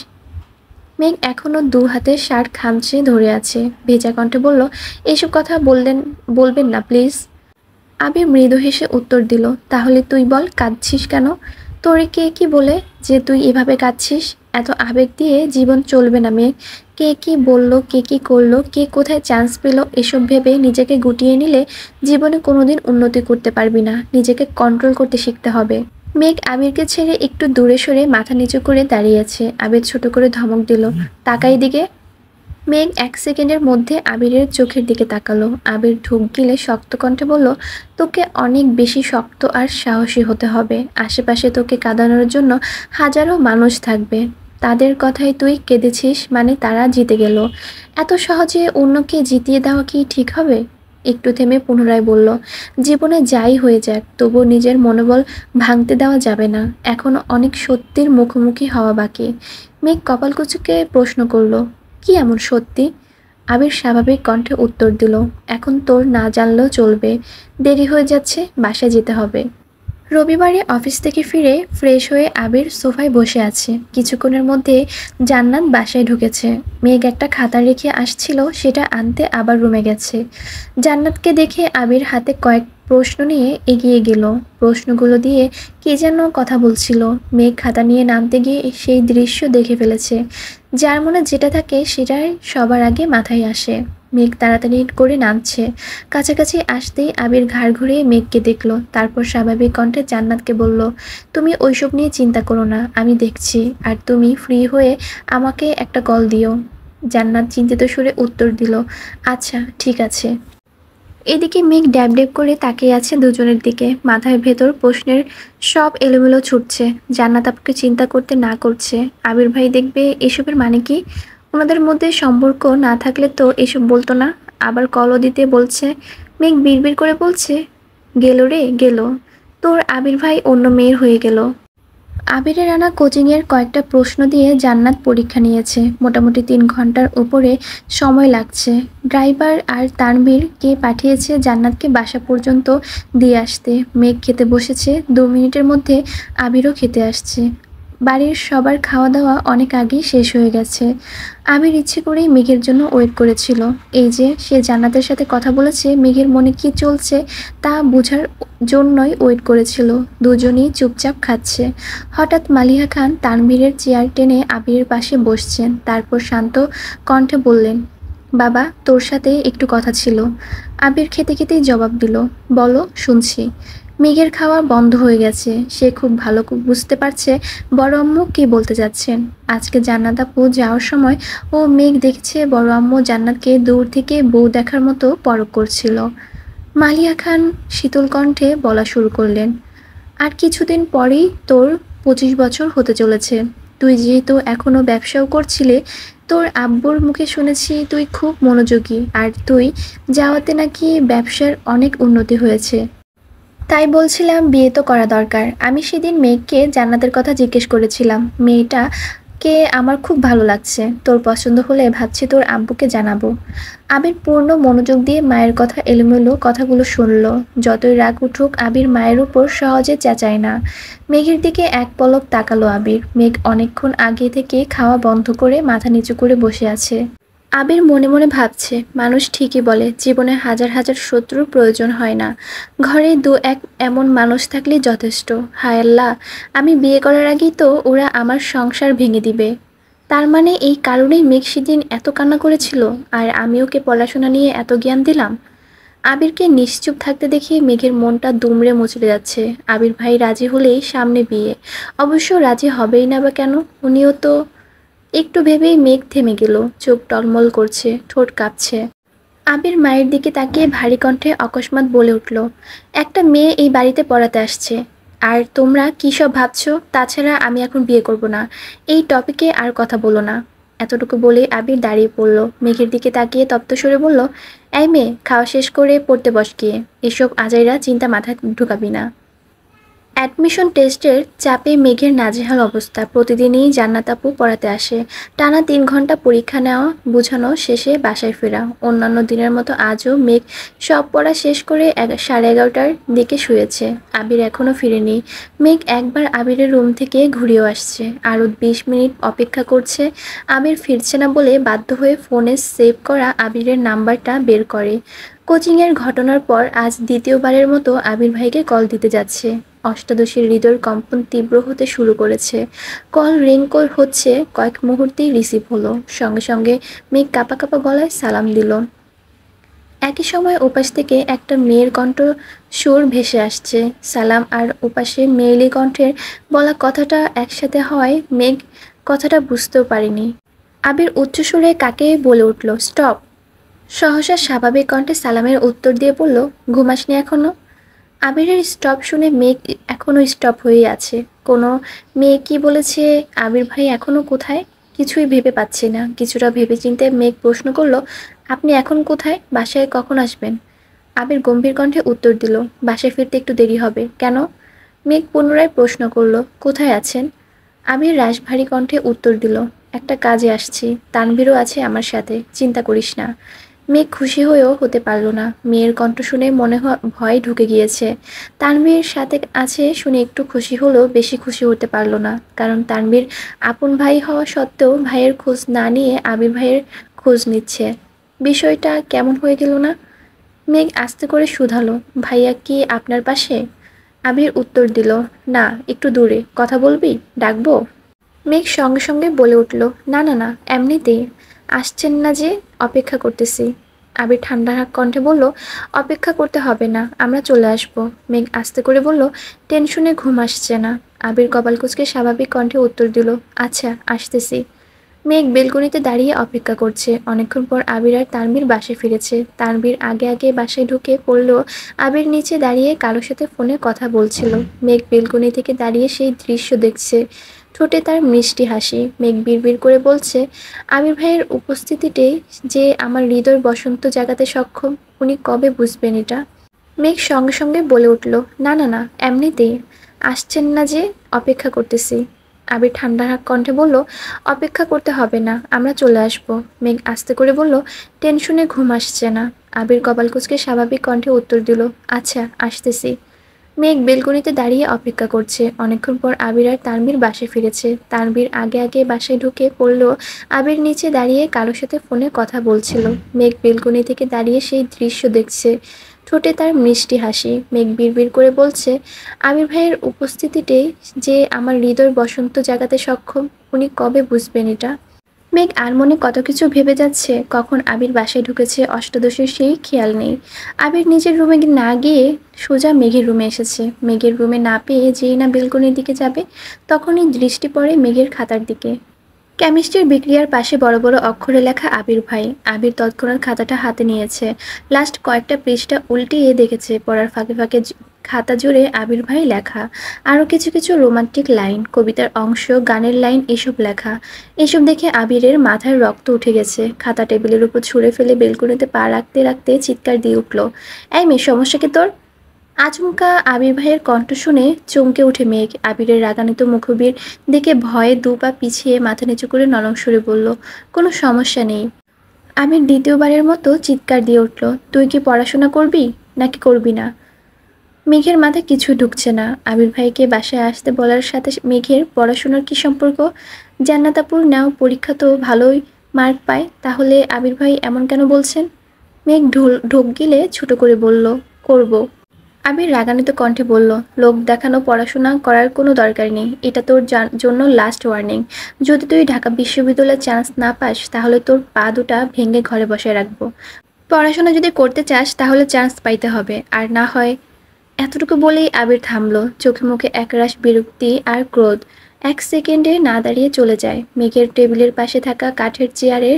মেঘ এখনো দু হাতে শার্ট খামচে ধরে আছে। ভেজা কণ্ঠে বলল, এইসব কথা বলবেন না প্লিজ। আবির মৃদু হেসে উত্তর দিল, তাহলে তুই বল কাঁদছিস কেন? তোরে কে কি বলে যে তুই এভাবে কাঁদছিস? এত আবেগ দিয়ে জীবন চলবে না মেঘ। কে কি বলল, কে কি করলো, কে কোথায় চান্স পেল, এসব ভেবে নিজেকে গুটিয়ে নিলে জীবনে কোনোদিন উন্নতি করতে পারবি না। নিজেকে কন্ট্রোল করতে শিখতে হবে। মেঘ আবিরকে ছেড়ে একটু দূরে সরে মাথা নিচু করে দাঁড়িয়ে আছে। আবির ছোট করে ধমক দিল, তাকাই দিকে। মেঘ 1 সেকেন্ডের মধ্যে আবিরের চোখের দিকে তাকালো। আবির ঢোক গিলে শক্ত কণ্ঠে বলল, তোকে অনেক বেশি শক্ত আর সাহসী হতে হবে। আশেপাশে তোকে কাঁদানোর জন্য হাজারো মানুষ থাকবে। তাদের কথায় তুই কেঁদেছিস মানে তারা জিতে গেল। এত সহজে অন্যকে জিতিয়ে দেওয়া কি ঠিক হবে? একটু থেমে পুনরায় বলল, জীবনে যাই হয়ে যাক তবুও নিজের মনোবল ভাঙতে দেওয়া যাবে না। এখনো অনেক সত্যির মুখোমুখি হওয়া বাকি। মেঘ কপাল কুঁচকে প্রশ্ন করল, কি এমন সত্যি? আবির স্বাভাবিক কণ্ঠে উত্তর দিল, এখন তোর না জানলেও চলবে। দেরি হয়ে যাচ্ছে, বাসায় যেতে হবে। রবিবারে অফিস থেকে ফিরে ফ্রেশ হয়ে আবির সোফায় বসে আছে। কিছুক্ষণের মধ্যে জান্নাত বাসায় ঢুকেছে। মেঘ একটা খাতা রেখে আসছিল, সেটা আনতে আবার রুমে গেছে। জান্নাতকে দেখে আবির হাতে কয়েক প্রশ্ন নিয়ে এগিয়ে গেল। প্রশ্নগুলো দিয়ে কে যেন কথা বলছিল। মেঘ খাতা নিয়ে নামতে গিয়ে সেই দৃশ্য দেখে ফেলেছে। যার মনে যেটা থাকে সেটাই সবার আগে মাথায় আসে। মেঘ তাড়াতাড়ি করে নামছে। কাছাকাছি আসতেই আবির ঘাড় ঘুরিয়ে মেঘকে দেখল। তারপর স্বাভাবিক কণ্ঠে জান্নাতকে বলল, তুমি ওইসব নিয়ে চিন্তা করো না, আমি দেখছি। আর তুমি ফ্রি হয়ে আমাকে একটা কল দিও। জান্নাত চিন্তিত সুরে উত্তর দিল, আচ্ছা ঠিক আছে। এদিকে মেঘ ড্যাব ড্যাব করে তাকিয়ে আছে দুজনের দিকে। মাথার ভেতর প্রশ্নের সব এলোমেলো ছুটছে। জান্নাত আপুকে চিন্তা করতে না করছে। আবির ভাই দেখবে এসবের মানে কি? ওনাদের মধ্যে সম্পর্ক না থাকলে তো এসব বলতো না। আবার কলও দিতে বলছে। মেঘ বিড়বিড় করে বলছে, গেল রে গেল, তোর আবির ভাই অন্য মেয়ের হয়ে গেল। আবিরের আনা কোচিংয়ের কয়েকটা প্রশ্ন দিয়ে জান্নাত পরীক্ষা নিয়েছে। মোটামুটি 3 ঘন্টার উপরে সময় লাগছে। ড্রাইভার আর তানভীরকে পাঠিয়েছে জান্নাতকে বাসা পর্যন্ত দিয়ে আসতে। মেঘ খেতে বসেছে, 2 মিনিটের মধ্যে আবিরও খেতে আসছে। বাড়ির সবার খাওয়া দাওয়া অনেক আগেই শেষ হয়ে গেছে। আবির ইচ্ছে করেই মেঘের জন্য ওয়েট করেছিল। এই যে সে জান্নাতের সাথে কথা বলেছে, মেঘের মনে কি চলছে তা বোঝার জন্যই ওয়েট করেছিল। দুজনেই চুপচাপ খাচ্ছে। হঠাৎ মালিহা খান তানভীরের চেয়ার টেনে আবিরের পাশে বসছেন। তারপর শান্ত কণ্ঠে বললেন, বাবা তোর সাথে একটু কথা ছিল। আবির খেতে খেতেই জবাব দিল, বলো শুনছি। মেঘের খাওয়া বন্ধ হয়ে গেছে। সে খুব ভালো বুঝতে পারছে বড় আম্মু কি বলতে যাচ্ছেন। আজকে জান্নাত আপু যাওয়ার সময় ও মেঘ দেখছে বড় আম্মু জান্নাতকে দূর থেকে বউ দেখার মতো পরখ করছিল। মালিয়া খান শীতল কণ্ঠে বলা শুরু করলেন, আর কিছুদিন পরেই তোর 25 বছর হতে চলেছে। তুই যেহেতু এখনো ব্যবসাও করছিলে, তোর আব্বুর মুখে শুনেছি তুই খুব মনোযোগী, আর তুই যাওয়াতে নাকি ব্যবসার অনেক উন্নতি হয়েছে। তাই বলছিলাম বিয়ে তো করা দরকার। আমি সেদিন মেঘকে জান্নাতের কথা জিজ্ঞেস করেছিলাম। মেয়েটাকে আমার খুব ভালো লাগছে। তোর পছন্দ হলে ভাবছি তোর আব্বুকে জানাবো। আবির পূর্ণ মনোযোগ দিয়ে মায়ের কথা এলোমেলো কথাগুলো শুনল। যতই রাগ উঠুক আবির মায়ের উপর সহজে চেঁচায় না। মেঘের দিকে এক পলক তাকালো আবির। মেঘ অনেকক্ষণ আগে থেকে খাওয়া বন্ধ করে মাথা নিচু করে বসে আছে। আবির মনে মনে ভাবছে, মানুষ ঠিকই বলে জীবনে হাজার হাজার শত্রুর প্রয়োজন হয় না, ঘরে 2-1 এমন মানুষ থাকলেই যথেষ্ট। হায় আল্লাহ, আমি বিয়ে করার আগেই তো ওরা আমার সংসার ভেঙে দিবে। তার মানে এই কারণেই মেঘ সেদিন এত কান্না করেছিল, আর আমি ওকে পড়াশোনা নিয়ে এত জ্ঞান দিলাম। আবিরকে নিশ্চুপ থাকতে দেখে মেঘের মনটা দুমড়ে মুচড়ে যাচ্ছে। আবির ভাই রাজি হলেই সামনে বিয়ে। অবশ্য রাজি হবেই না বা কেন, উনিও তো। একটু ভেবেই মেঘ থেমে গেল। চোখ টলমল করছে, ঠোঁট কাঁপছে। আবির মায়ের দিকে তাকিয়ে ভারী কণ্ঠে অকস্মাৎ বলে উঠল, একটা মেয়ে এই বাড়িতে পড়াতে আসছে, আর তোমরা কী সব ভাবছো? তাছাড়া আমি এখন বিয়ে করব না। এই টপিকে আর কথা বলো না। এতটুকু বলে আবির দাঁড়িয়ে পড়ল। মেঘের দিকে তাকিয়ে তপ্ত স্বরে বলল, এই মেয়ে, খাওয়া শেষ করে পড়তে বস গিয়ে। এসব আজাইরা চিন্তা মাথায় ঢুকাবি না। অ্যাডমিশন টেস্টের চাপে মেঘের নাজেহাল অবস্থা। প্রতিদিনই জান্নাত আপু পড়াতে আসে। টানা 3 ঘন্টা পরীক্ষা নেওয়া বোঝানো শেষে বাসায় ফেরা। অন্যান্য দিনের মতো আজও মেঘ সব পড়া শেষ করে 11:30টার দিকে শুয়েছে। আবির এখনও ফিরেনি। মেঘ একবার আবিরের রুম থেকে ঘুরেও আসছে। আরও 20 মিনিট অপেক্ষা করছে। আবির ফিরছে না বলে বাধ্য হয়ে ফোনে সেভ করা আবিরের নাম্বারটা বের করে। কোচিংয়ের ঘটনার পর আজ দ্বিতীয়বারের মতো আবির ভাইকে কল দিতে যাচ্ছে। অষ্টাদশীর হৃদয়ের কম্পন তীব্র হতে শুরু করেছে। কল রিং হচ্ছে, কয়েক মুহূর্তেই রিসিভ হলো। সঙ্গে সঙ্গে মেঘ কাঁপা কাঁপা গলায় সালাম দিল। একই সময় ওপাশ থেকে একটা মেয়ের কণ্ঠ সুর ভেসে আসছে। সালাম আর ওপাশে মেয়েলি কণ্ঠের বলা কথাটা একসাথে হয় মেঘ কথাটা বুঝতেও পারেনি। আবির উচ্চস্বরে কাকে বলে উঠল, স্টপ। সহসা স্বাভাবিক কণ্ঠে সালামের উত্তর দিয়ে বলল, ঘুমাসনি এখনো? আবিরের স্টপ শুনে মেঘ এখনো স্টপ হয়েই আছে। কোনো মেয়ে কি বলেছে, আবির ভাই এখনো কোথায়? কিছুই ভেবে পাচ্ছি না। কিছুটা ভেবেচিন্তে মেঘ প্রশ্ন করলো, আপনি এখন কোথায়? বাসায় কখন আসবেন? আবির গম্ভীর কণ্ঠে উত্তর দিল, বাসায় ফিরতে একটু দেরি হবে। কেন? মেঘ পুনরায় প্রশ্ন করলো, কোথায় আছেন? আবির রাশভারী কণ্ঠে উত্তর দিল, একটা কাজে আসছি, তানভীরও আছে আমার সাথে, চিন্তা করিস না। মেঘ খুশি হয়েও হতে পারল না। মেয়ের কণ্ঠ শুনে মনে ভয় ঢুকে গিয়েছে। তানভীর সাথে আছে শুনে একটু খুশি হলেও বেশি খুশি হতে পারল না, কারণ তানভীর আপন ভাই হওয়া সত্ত্বেও ভাইয়ের খোঁজ না নিয়ে আবির ভাইয়ের খোঁজ নিচ্ছে। বিষয়টা কেমন হয়ে গেল না? মেঘ আস্তে করে শুধালো, ভাইয়া কি আপনার পাশে? আবির উত্তর দিল, না, একটু দূরে। কথা বলবি? ডাকবো? মেঘ সঙ্গে সঙ্গে বলে উঠল, না না না, এমনিতেই। আসছেন না যে, অপেক্ষা করতেছি। আবির ঠান্ডা কণ্ঠে বলল, অপেক্ষা করতে হবে না, আমরা চলে আসব। মেঘ আস্তে করে বলল, টেনশনে ঘুম আসছে না। আবির কপাল কুঁচকে স্বাভাবিক কণ্ঠে উত্তর দিল, আচ্ছা, আসতেছি। মেঘ বেলকনিতে দাঁড়িয়ে অপেক্ষা করছে। অনেকক্ষণ পর আবির আর তানভীর বাসায় ফিরেছে। তানভীর আগে আগে বাসায় ঢুকে পড়লেও আবির নিচে দাঁড়িয়ে কারোর সাথে ফোনে কথা বলছিল। মেঘ বেলকনি থেকে দাঁড়িয়ে সেই দৃশ্য দেখছে। ঠোঁটে তার মিষ্টি হাসি। মেঘ বিড়বিড় করে বলছে, আবির ভাইয়ের উপস্থিতিতে যে আমার হৃদয় বসন্ত জাগাতে সক্ষম, উনি কবে বুঝবেন এটা? মেঘ সঙ্গে সঙ্গে বলে উঠল, না না না, এমনিতেই। আসছেন না যে, অপেক্ষা করতেছি। আবির ঠান্ডা কণ্ঠে বলল, অপেক্ষা করতে হবে না, আমরা চলে আসব। মেঘ আস্তে করে বলল, টেনশনে ঘুম আসছে না। আবির কপাল কুঁচকে স্বাভাবিক কণ্ঠে উত্তর দিল, আচ্ছা, আসতেছি। মেঘ বেলকনিতে দাঁড়িয়ে অপেক্ষা করছে। অনেকক্ষণ পর আবির আর তানভীর বাসায় ফিরেছে। তানভীর আগে আগে বাসায় ঢুকে পড়লেও আবির নিচে দাঁড়িয়ে কারোর সাথে ফোনে কথা বলছিল। মেঘ বেলকনি থেকে দাঁড়িয়ে সেই দৃশ্য দেখছে। ঠোঁটে তার মিষ্টি হাসি। মেঘ বিড়বিড় করে বলছে, আবির ভাইয়ের উপস্থিতিতে যে আমার হৃদয় বসন্ত জাগাতে সক্ষম, উনি কবে বুঝবেন এটা? মেঘ আর মনে কত কিছু ভেবে যাচ্ছে, কখন আবির বাসায় ঢুকেছে অষ্টাদশীর সেই খেয়াল নেই। আবির নিজের রুমে না গিয়ে সোজা মেঘের রুমে এসেছে। মেঘের রুমে না পেয়ে যেই না বেলকনির দিকে যাবে, তখনই দৃষ্টি পড়ে মেঘের খাতার দিকে। কেমিস্ট্রির বিক্রিয়ার পাশে বড় বড় অক্ষরে লেখা আবির ভাই। আবির তৎক্ষণাৎ খাতাটা হাতে নিয়েছে। লাস্ট কয়েকটা পৃষ্ঠা উল্টিয়ে দেখেছে। পড়ার ফাঁকে ফাঁকে খাতা জুড়ে আবির ভাই লেখা। আরও কিছু কিছু রোমান্টিক লাইন, কবিতার অংশ, গানের লাইন, এসব লেখা। এসব দেখে আবিরের মাথায় রক্ত উঠে গেছে। খাতা টেবিলের উপর ছুঁড়ে ফেলে বেলকনিতে পা রাখতে রাখতে চিৎকার দিয়ে উঠল, এই মেয়ে, সমস্যা কি তোর? আচমকা আবির ভাইয়ের কণ্ঠ শুনে চমকে উঠে মেঘ। আবিরের রাগান্বিত মুখবির দিকে ভয়ে দু পা পিছিয়ে মাথা নিচু করে নরম সুরে বলল, কোনো সমস্যা নেই। আবির দ্বিতীয়বারের মতো চিৎকার দিয়ে উঠল, তুই কি পড়াশোনা করবি নাকি করবি না? মেঘের মাথায় কিছু ঢুকছে না। আবির ভাইকে বাসায় আসতে বলার সাথে মেঘের পড়াশোনার কি সম্পর্ক? জান্নাতাপুর নাও পরীক্ষা তো ভালোই মার্ক পায়, তাহলে আবির ভাই এমন কেন বলছেন? মেঘ ঢোক গিলে ছোট করে বলল, করব। আবির রাগান্বিত কণ্ঠে বলল, লোক দেখানো পড়াশোনা করার কোনো দরকার নেই। এটা তোর জন্য লাস্ট ওয়ার্নিং। যদি তুই ঢাকা বিশ্ববিদ্যালয়ে চান্স না পাস, তাহলে তোর পা দুটা ভেঙে ঘরে বসায় রাখবো। পড়াশোনা যদি করতে চাস তাহলে চান্স পাইতে হবে, আর না হয়। এতটুকু বলেই আবির থামল। চোখে মুখে একরাশ বিরক্তি আর ক্রোধ। এক সেকেন্ডে না দাঁড়িয়ে চলে যায়। মেঘের টেবিলের পাশে থাকা কাঠের চেয়ারে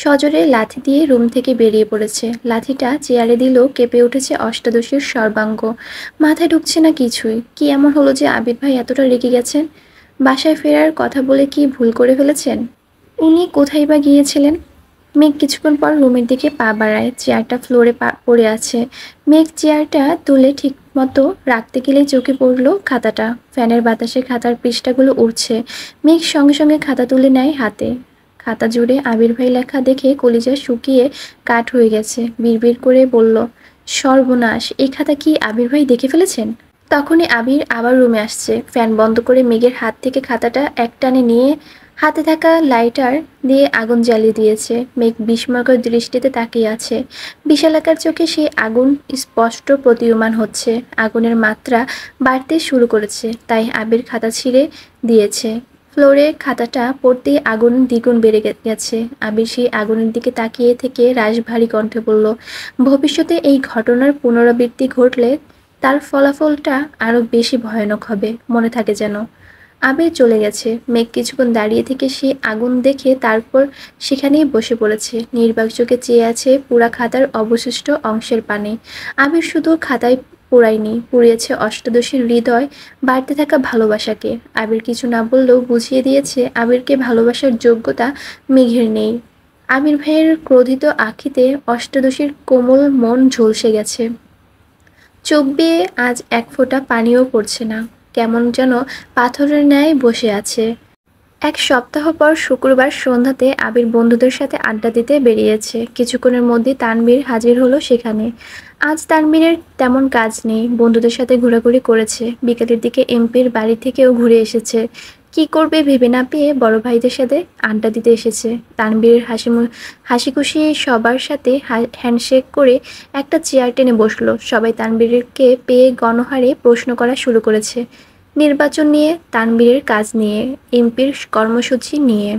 সজোরে লাথি দিয়ে রুম থেকে বেরিয়ে পড়েছে। লাথিটা চেয়ারে দিলেও কেঁপে উঠেছে অষ্টাদশীর সর্বাঙ্গ। মাথায় ঢুকছে না কিছুই। কি এমন হলো যে আবির ভাই এতটা রেগে গেছেন? বাসায় ফেরার কথা বলে কি ভুল করে ফেলেছেন? উনি কোথায় বা গিয়েছিলেন? মেঘ কিছুক্ষণ পর রুমের দিকে পা বাড়ায়। চেয়ারটা ফ্লোরে পড়ে আছে। মেঘ চেয়ারটা তুলে ঠিক মতো রাখতে গেলেই চোখে পড়ল খাতাটা। ফ্যানের বাতাসে খাতার পৃষ্ঠাগুলো উড়ছে। মেঘ সঙ্গে সঙ্গে খাতা তুলে নেয় হাতে। খাতা জুড়ে আবির ভাই লেখা দেখে কলিজা শুকিয়ে কাঠ হয়ে গেছে। বিড়বিড় করে বলল, সর্বনাশ, এই খাতা কি আবির ভাই দেখে ফেলেছেন? তখনই আবির আবার রুমে আসছে। ফ্যান বন্ধ করে মেঘের হাত থেকে খাতাটা একটানে নিয়ে হাতে থাকা লাইটার দিয়ে আগুন জ্বালিয়ে দিয়েছে। মেঘ বিস্ময়কর দৃষ্টিতে তাকিয়ে আছে। বিশালাকার চোখে সেই আগুন স্পষ্ট প্রতীয়মান হচ্ছে। আগুনের মাত্রা বাড়তে শুরু করেছে, তাই আবির খাতা ছিঁড়ে দিয়েছে। ফ্লোরে খাতাটা পড়তেই আগুন দ্বিগুণ বেড়ে গেছে। আবির সেই আগুনের দিকে তাকিয়ে থেকে রাশভারী কণ্ঠে বলল, ভবিষ্যতে এই ঘটনার পুনরাবৃত্তি ঘটলে তার ফলাফলটা আরও বেশি ভয়ানক হবে, মনে থাকে যেন। আবির চলে গেছে। মেঘ কিছুক্ষণ দাঁড়িয়ে থেকে সে আগুন দেখে তারপর সেখানেই বসে পড়েছে। নির্বাক চোখে চেয়ে আছে পুরা খাতার অবশিষ্ট অংশের পানে। আবির শুধু খাতায় পোড়ায়নি, পুড়িয়েছে অষ্টাদশীর হৃদয় বাড়তে থাকা ভালোবাসাকে। আবির কিছু না বললেও বুঝিয়ে দিয়েছে আবিরকে ভালোবাসার যোগ্যতা মেঘের নেই। আবির ভাইয়ের ক্রোধিত আখিতে অষ্টাদশীর কোমল মন ঝলসে গেছে। চোখ বেয়ে আজ এক ফোঁটা পানিও পড়ছে না, কেমন যেন পাথরের ন্যায় বসে আছে। এক সপ্তাহ পর শুক্রবার সন্ধ্যাতে আবির বন্ধুদের সাথে আড্ডা দিতে বেরিয়েছে। কিছুক্ষণের মধ্যে তানবীর হাজির হলো সেখানে। আজ তানবীরের তেমন কাজ নেই, বন্ধুদের সাথে ঘোরাঘুরি করেছে। বিকেলের দিকে এমপির বাড়ি থেকেও ঘুরে এসেছে। কি করবে ভেবে না পেয়ে বড় ভাইদের সাথে আড্ডা দিতে এসেছে। তানবীরের হাসি খুশি সবার সাথে হ্যান্ডশেক করে একটা চেয়ার টেনে বসলো। সবাই তানবীরকে পেয়ে গণহারে প্রশ্ন করা শুরু করেছে। নির্বাচন নিয়ে, তানবীরের কাজ নিয়ে, এমপির কর্মসূচি নিয়ে।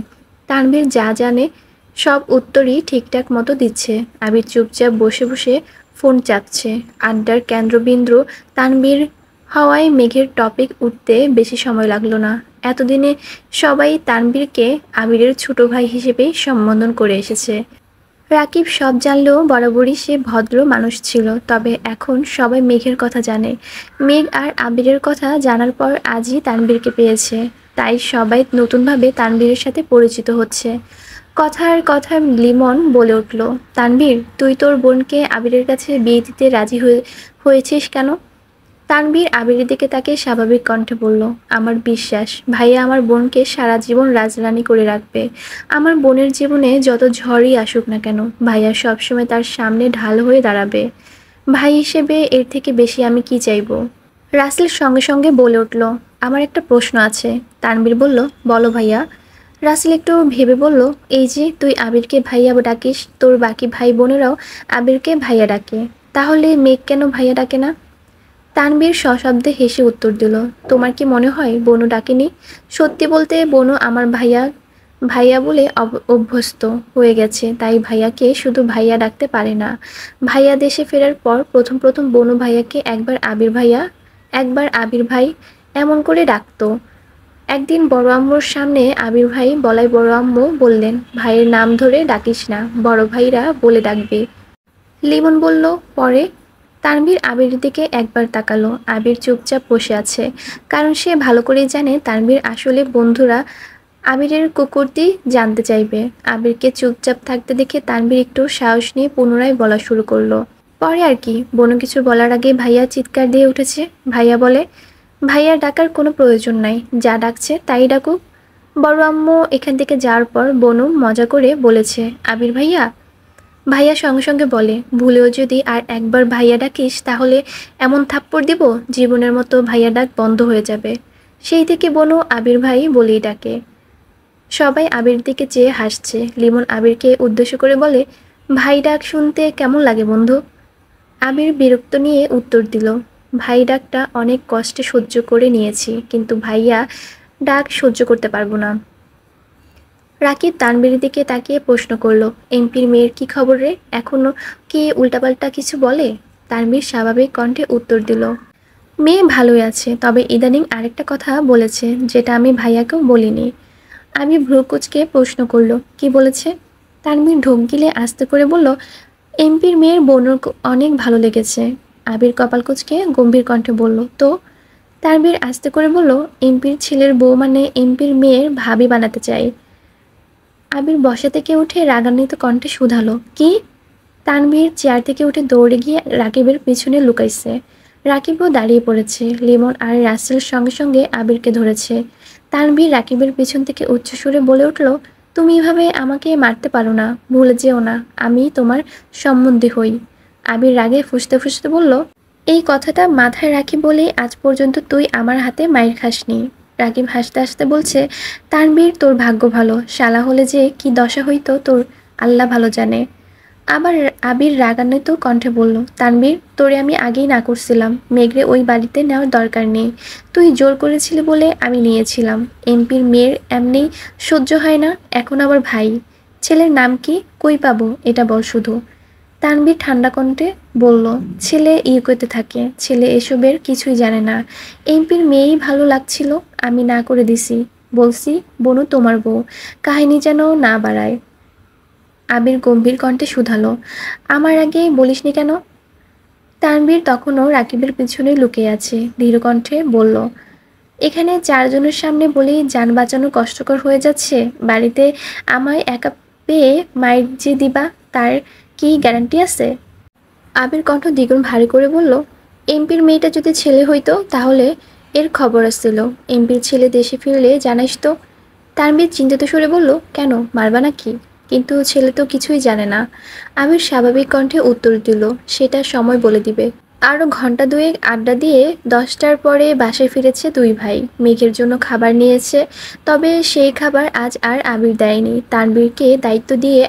তানবীর যা জানে সব উত্তরই ঠিকঠাক মতো দিচ্ছে। আবির চুপচাপ বসে বসে ফোন চাপছে। আড্ডার কেন্দ্রবিন্দু তানবীর হওয়ায় মেঘের টপিক উঠতে বেশি সময় লাগলো না। এতদিনে সবাই তানবীরকে আবিরের ছোট ভাই হিসেবেই সম্বোধন করে এসেছে। রাকিব সব জানলেও বরাবরই সে ভদ্র মানুষ ছিল। তবে এখন সবাই মেঘের কথা জানে। মেঘ আর আবিরের কথা জানার পর আজই তানবীরকে পেয়েছে, তাই সবাই নতুনভাবে তানবীরের সাথে পরিচিত হচ্ছে। কথার কথা লিমন বলে উঠল, তানবীর, তুই তোর বোনকে আবিরের কাছে বিয়ে দিতে রাজি হয়েছিস কেন? তানবীর আবিরের দিকে তাকে স্বাভাবিক কণ্ঠে বলল, আমার বিশ্বাস ভাইয়া আমার বোনকে সারা জীবন রাজরানী করে রাখবে। আমার বোনের জীবনে যত ঝড়ই আসুক না কেন, ভাইয়া সবসময় তার সামনে ঢাল হয়ে দাঁড়াবে। ভাই হিসেবে এর থেকে বেশি আমি কি চাইবো? রাসেল সঙ্গে সঙ্গে বলে উঠল, আমার একটা প্রশ্ন আছে। তানবীর বলল, বলো ভাইয়া। রাসেল একটু ভেবে বলল, এই যে তুই আবিরকে ভাইয়া ডাকিস, তোর বাকি ভাই বোনেরাও আবিরকে ভাইয়া ডাকে, তাহলে মেঘ কেন ভাইয়া ডাকে না? তানবীর সশব্দে হেসে উত্তর দিল, তোমার কি মনে হয় বনু ডাকেনি? সত্যি বলতে বনু আমার ভাইয়া ভাইয়া বলে অভ্যস্ত হয়ে গেছে, তাই ভাইয়াকে শুধু ভাইয়া ডাকতে পারে না। ভাইয়া দেশে ফেরার পর প্রথম প্রথম বনু ভাইয়াকে একবার আবির ভাইয়া, একবার আবির ভাই এমন করে ডাকতো। একদিন বড় আম্মুর সামনে আবির ভাই বলাই বড় আম্মু বললেন, ভাইয়ের নাম ধরে ডাকিস না, বড় ভাইরা বলে ডাকবে। লিমন বলল, পরে? তানভীর আবিরের দিকে একবার তাকালো। আবির চুপচাপ বসে আছে, কারণ সে ভালো করেই জানে তানভীর আসলে বন্ধুরা আবিরের কুকুরটি জানতে চাইবে। আবিরকে চুপচাপ থাকতে দেখে তানভীর একটু সাহস নিয়ে পুনরায় বলা শুরু করলো, পরে আর কি? বনু কিছু বলার আগে ভাইয়া চিৎকার দিয়ে উঠেছে। ভাইয়া বলে, ভাইয়া ডাকার কোনো প্রয়োজন নাই, যা ডাকছে তাই ডাকুক। বড় আম্মু এখান থেকে যাওয়ার পর বনু মজা করে বলেছে, আবির ভাইয়া। ভাইয়া সঙ্গে সঙ্গে বলে, ভুলেও যদি আর একবার ভাইয়া ডাকিস তাহলে এমন থাপ্পড় দিব জীবনের মতো ভাইয়া ডাক বন্ধ হয়ে যাবে। সেই থেকে বনু আবির ভাই বলেই ডাকে। সবাই আবির দিকে চেয়ে হাসছে। লিমন আবিরকে উদ্দেশ্য করে বলে, ভাই ডাক শুনতে কেমন লাগে বন্ধু? আবির বিরক্ত নিয়ে উত্তর দিল, ভাই ডাকটা অনেক কষ্টে সহ্য করে নিয়েছি, কিন্তু ভাইয়া ডাক সহ্য করতে পারবো না। রাকিব তানবীরের দিকে তাকিয়ে প্রশ্ন করলো, এমপির মেয়ের কি খবর রে? এখনো কি উল্টাপাল্টা কিছু বলে? তানবীর স্বাভাবিক কণ্ঠে উত্তর দিল, মেয়ে ভালোই আছে, তবে ইদানিং আরেকটা কথা বলেছে যেটা আমি ভাইয়াকেও বলিনি। আমি ভ্রু কুঁচকে প্রশ্ন করলো, কি বলেছে? তানবীর ঢোক গিলে আস্তে করে বলল, এমপির মেয়ের বোনের অনেক ভালো লেগেছে। আবির কপাল কুঁচকে গম্ভীর কণ্ঠে বলল, তো? তানবীর আস্তে করে বলল, এমপির ছেলের বউ মানে এমপির মেয়ের ভাবি বানাতে চাই। আবির বসা থেকে উঠে রাগান্বিত কণ্ঠে শুধালো, কি? তানভীর চেয়ার থেকে উঠে দৌড়ে গিয়ে রাকিবের পিছনে লুকাইছে। রাকিবও দাঁড়িয়ে পড়েছে। লিমন আর রাসেল সঙ্গে সঙ্গে আবিরকে ধরেছে। তানভীর রাকিবের পিছন থেকে উচ্চস্বরে বলে উঠল, তুমি এভাবে আমাকে মারতে পারো না, ভুলে যেও না আমি তোমার সম্বন্ধী হই। আবির রাগে ফুঁসতে ফুঁসতে বলল, এই কথাটা মাথায় রাখি বলেই আজ পর্যন্ত তুই আমার হাতে মাইর খাসনি। রাকিব হাসতে হাসতে বলছে, তানভীর তোর ভাগ্য ভালো, শালা হলে যে কি দশা হইতো তোর আল্লাহ ভালো জানে। আবার আবির রাগান্বিত কণ্ঠে বলল, তানভীর তোরে আমি আগেই না করছিলাম, মেঘরে ওই বাড়িতে নেওয়ার দরকার নেই, তুই জোর করেছিলি বলে আমি নিয়েছিলাম। এমপির মেয়ের এমনি সহ্য হয় না, এখন আবার ভাই। ছেলের নাম কি, কই পাবো এটা বল শুধু। তানভীর ঠান্ডা কণ্ঠে বলল, ছেলে ইউকেতে থাকে, ছেলে এসবের কিছুই জানে না। এমপির মেয়েই ভালো লাগছিল, আমি না করে দিছি। বলছি বনু তোমার বউ, কাহিনী যেন না বাড়ায়। আবির গম্ভীর কণ্ঠে শুধালো, আমার আগে বলিসনি কেন? তানভীর তখনও রাকিবের পিছনে লুকিয়ে আছে, ধীর কণ্ঠে বলল, এখানে চারজনের সামনে বলেই যান বাঁচানো কষ্টকর হয়ে যাচ্ছে, বাড়িতে আমায় একা পেয়ে মাইর যে দিবা, তার কি গ্যারান্টি আছে? আবির কণ্ঠ দ্বিগুণ ভারী করে বলল, এমপির মেয়েটা যদি ছেলে হইতো তাহলে এর খবর আসছিল, এমপির ছেলে দেশে ফিরলে জানাইস তো। তানভীর চিন্তিত সুরে বলল, কেন, মারবা নাকি? কিন্তু ছেলে তো কিছুই জানে না। আবির স্বাভাবিক কণ্ঠে উত্তর দিল, সেটা সময় বলে দিবে। আরও ঘন্টা দুয়েক আড্ডা দিয়ে 10টার পরে বাসায় ফিরেছে দুই ভাই, মেঘের জন্য খাবার নিয়েছে। তবে সেই খাবার আজ আর আবির দেয়নি, তানভীরকে দায়িত্ব দিয়ে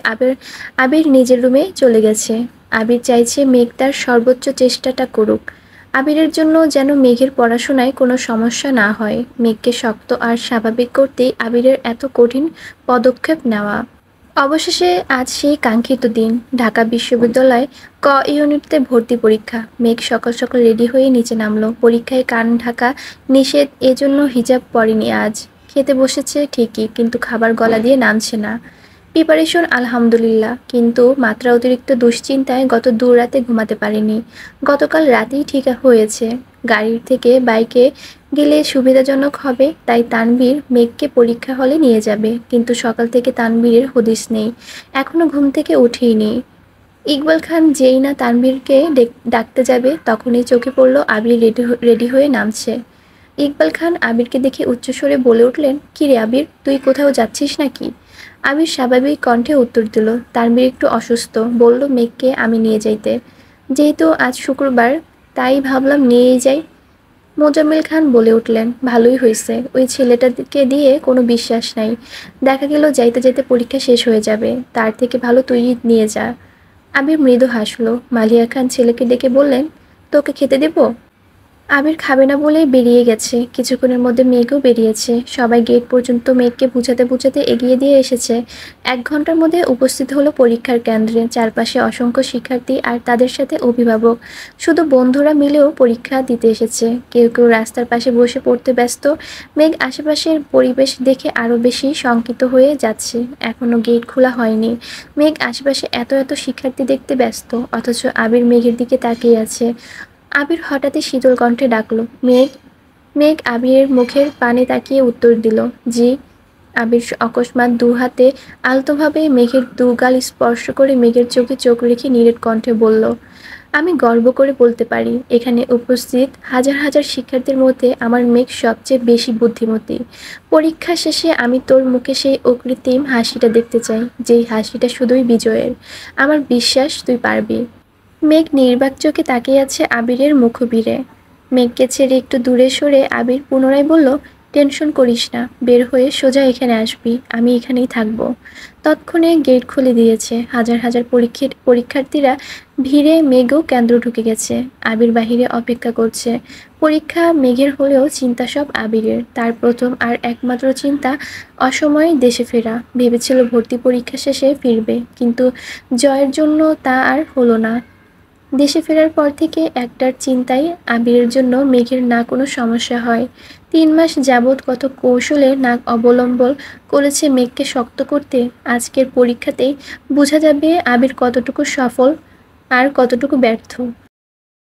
আবির নিজের রুমে চলে গেছে। আবির চাইছে মেঘ তার সর্বোচ্চ চেষ্টাটা করুক, আবিরের জন্য যেন মেঘের পড়াশোনায় কোনো সমস্যা না হয়। মেঘকে শক্ত আর স্বাভাবিক করতেই আবিরের এত কঠিন পদক্ষেপ নেওয়া। অবশেষে আজ সেই কাঙ্ক্ষিত দিন, ঢাকা বিশ্ববিদ্যালয় ক ইউনিটে ভর্তি পরীক্ষা। মেঘ সকাল সকাল রেডি হয়ে নিচে নামলো। পরীক্ষায় কান ঢাকা নিষেধ, এজন্য হিজাব পরেনি আজ। খেতে বসেছে ঠিকই, কিন্তু খাবার গলা দিয়ে নামছে না। প্রিপারেশন আলহামদুলিল্লাহ, কিন্তু মাত্রা অতিরিক্ত দুশ্চিন্তায় গত 2 রাতে ঘুমাতে পারেনি। গতকাল রাতেই ঠিক হয়েছে গাড়ির থেকে বাইকে গেলে সুবিধাজনক হবে, তাই তানভীর মেঘকে পরীক্ষা হলে নিয়ে যাবে। কিন্তু সকাল থেকে তানভীরের হদিস নেই, এখনো ঘুম থেকে উঠেইনি। ইকবাল খান যেই না তানভীরকে ডাকতে যাবে, তখনই চোখে পড়ল আবির রেডি হয়ে নামছে। ইকবাল খান আবিরকে দেখে উচ্চস্বরে বলে উঠলেন, কি রে আবির, তুই কোথাও যাচ্ছিস নাকি? আবির স্বাভাবিক কণ্ঠে উত্তর দিল, তানভীর একটু অসুস্থ, বলল মেঘকে আমি নিয়ে যাইতে। যেহেতু আজ শুক্রবার, তাই ভাবলাম নিয়েই যাই। মোজাম্মেল খান বলে উঠলেন, ভালোই হয়েছে, ওই ছেলেটাকে দিয়ে কোনো বিশ্বাস নাই, দেখা গেল যাইতে যাইতে পরীক্ষা শেষ হয়ে যাবে, তার থেকে ভালো তুই নিয়ে যা। আবির মৃদু হাসল। মালিয়া খান ছেলেকে ডেকে বললেন, তোকে খেতে দেবো? আবির খাবে না বলে বেরিয়ে গেছে। কিছুক্ষণের মধ্যে মেঘও বেরিয়েছে। সবাই গেট পর্যন্ত মেঘকে বুঝাতে বুঝাতে এগিয়ে দিয়ে এসেছে। 1 ঘন্টার মধ্যে উপস্থিত হলো পরীক্ষার কেন্দ্রে। চারপাশে অসংখ্য শিক্ষার্থী আর তাদের সাথে অভিভাবক। শুধু বন্ধুরা মিলেও পরীক্ষা দিতে এসেছে। কেউ কেউ রাস্তার পাশে বসে পড়তে ব্যস্ত। মেঘ আশেপাশের পরিবেশ দেখে আরও বেশি শঙ্কিত হয়ে যাচ্ছে। এখনও গেট খোলা হয়নি। মেঘ আশেপাশে এত এত শিক্ষার্থী দেখতে ব্যস্ত, অথচ আবির মেঘের দিকে তাকিয়ে আছে। আবির হঠাৎই শীতল কণ্ঠে ডাকল, মেঘ। মেঘ আবিরের মুখের পানে তাকিয়ে উত্তর দিল, জি। আবির অকস্মাৎ 2 হাতে আলতোভাবে মেঘের 2 গাল স্পর্শ করে মেঘের চোখে চোখ রেখে নিরেট কণ্ঠে বলল, আমি গর্ব করে বলতে পারি, এখানে উপস্থিত হাজার হাজার শিক্ষার্থীর মধ্যে আমার মেঘ সবচেয়ে বেশি বুদ্ধিমতী। পরীক্ষা শেষে আমি তোর মুখে সেই অকৃত্রিম হাসিটা দেখতে চাই, যেই হাসিটা শুধুই বিজয়ের। আমার বিশ্বাস তুই পারবি। মেঘ নির্বাক চোখে তাকিয়ে আছে আবিরের মুখবিরে। মেঘকে ছেড়ে একটু দূরে সরে আবির পুনরায় বলল, টেনশন করিস না, বের হয়ে সোজা এখানে আসবি, আমি এখানেই থাকবো। তৎক্ষণে গেট খুলে দিয়েছে। হাজার হাজার পরীক্ষার্থীরা ভিড়ে মেঘও কেন্দ্র ঢুকে গেছে। আবির বাহিরে অপেক্ষা করছে। পরীক্ষা মেঘের হলেও চিন্তা সব আবিরের। তার প্রথম আর একমাত্র চিন্তা অসময়ে দেশে ফেরা। ভেবেছিল ভর্তি পরীক্ষা শেষে ফিরবে, কিন্তু জয়ের জন্য তা আর হলো না। দেশে ফেরার পর থেকে একটার চিন্তাই আবিরের জন্য মেঘের না কোনো সমস্যা হয়। 3 মাস যাবৎ কত কৌশলে নাক অবলম্বন করেছে মেঘকে শক্ত করতে। আজকের পরীক্ষাতেই বোঝা যাবে আবির কতটুকু সফল আর কতটুকু ব্যর্থ।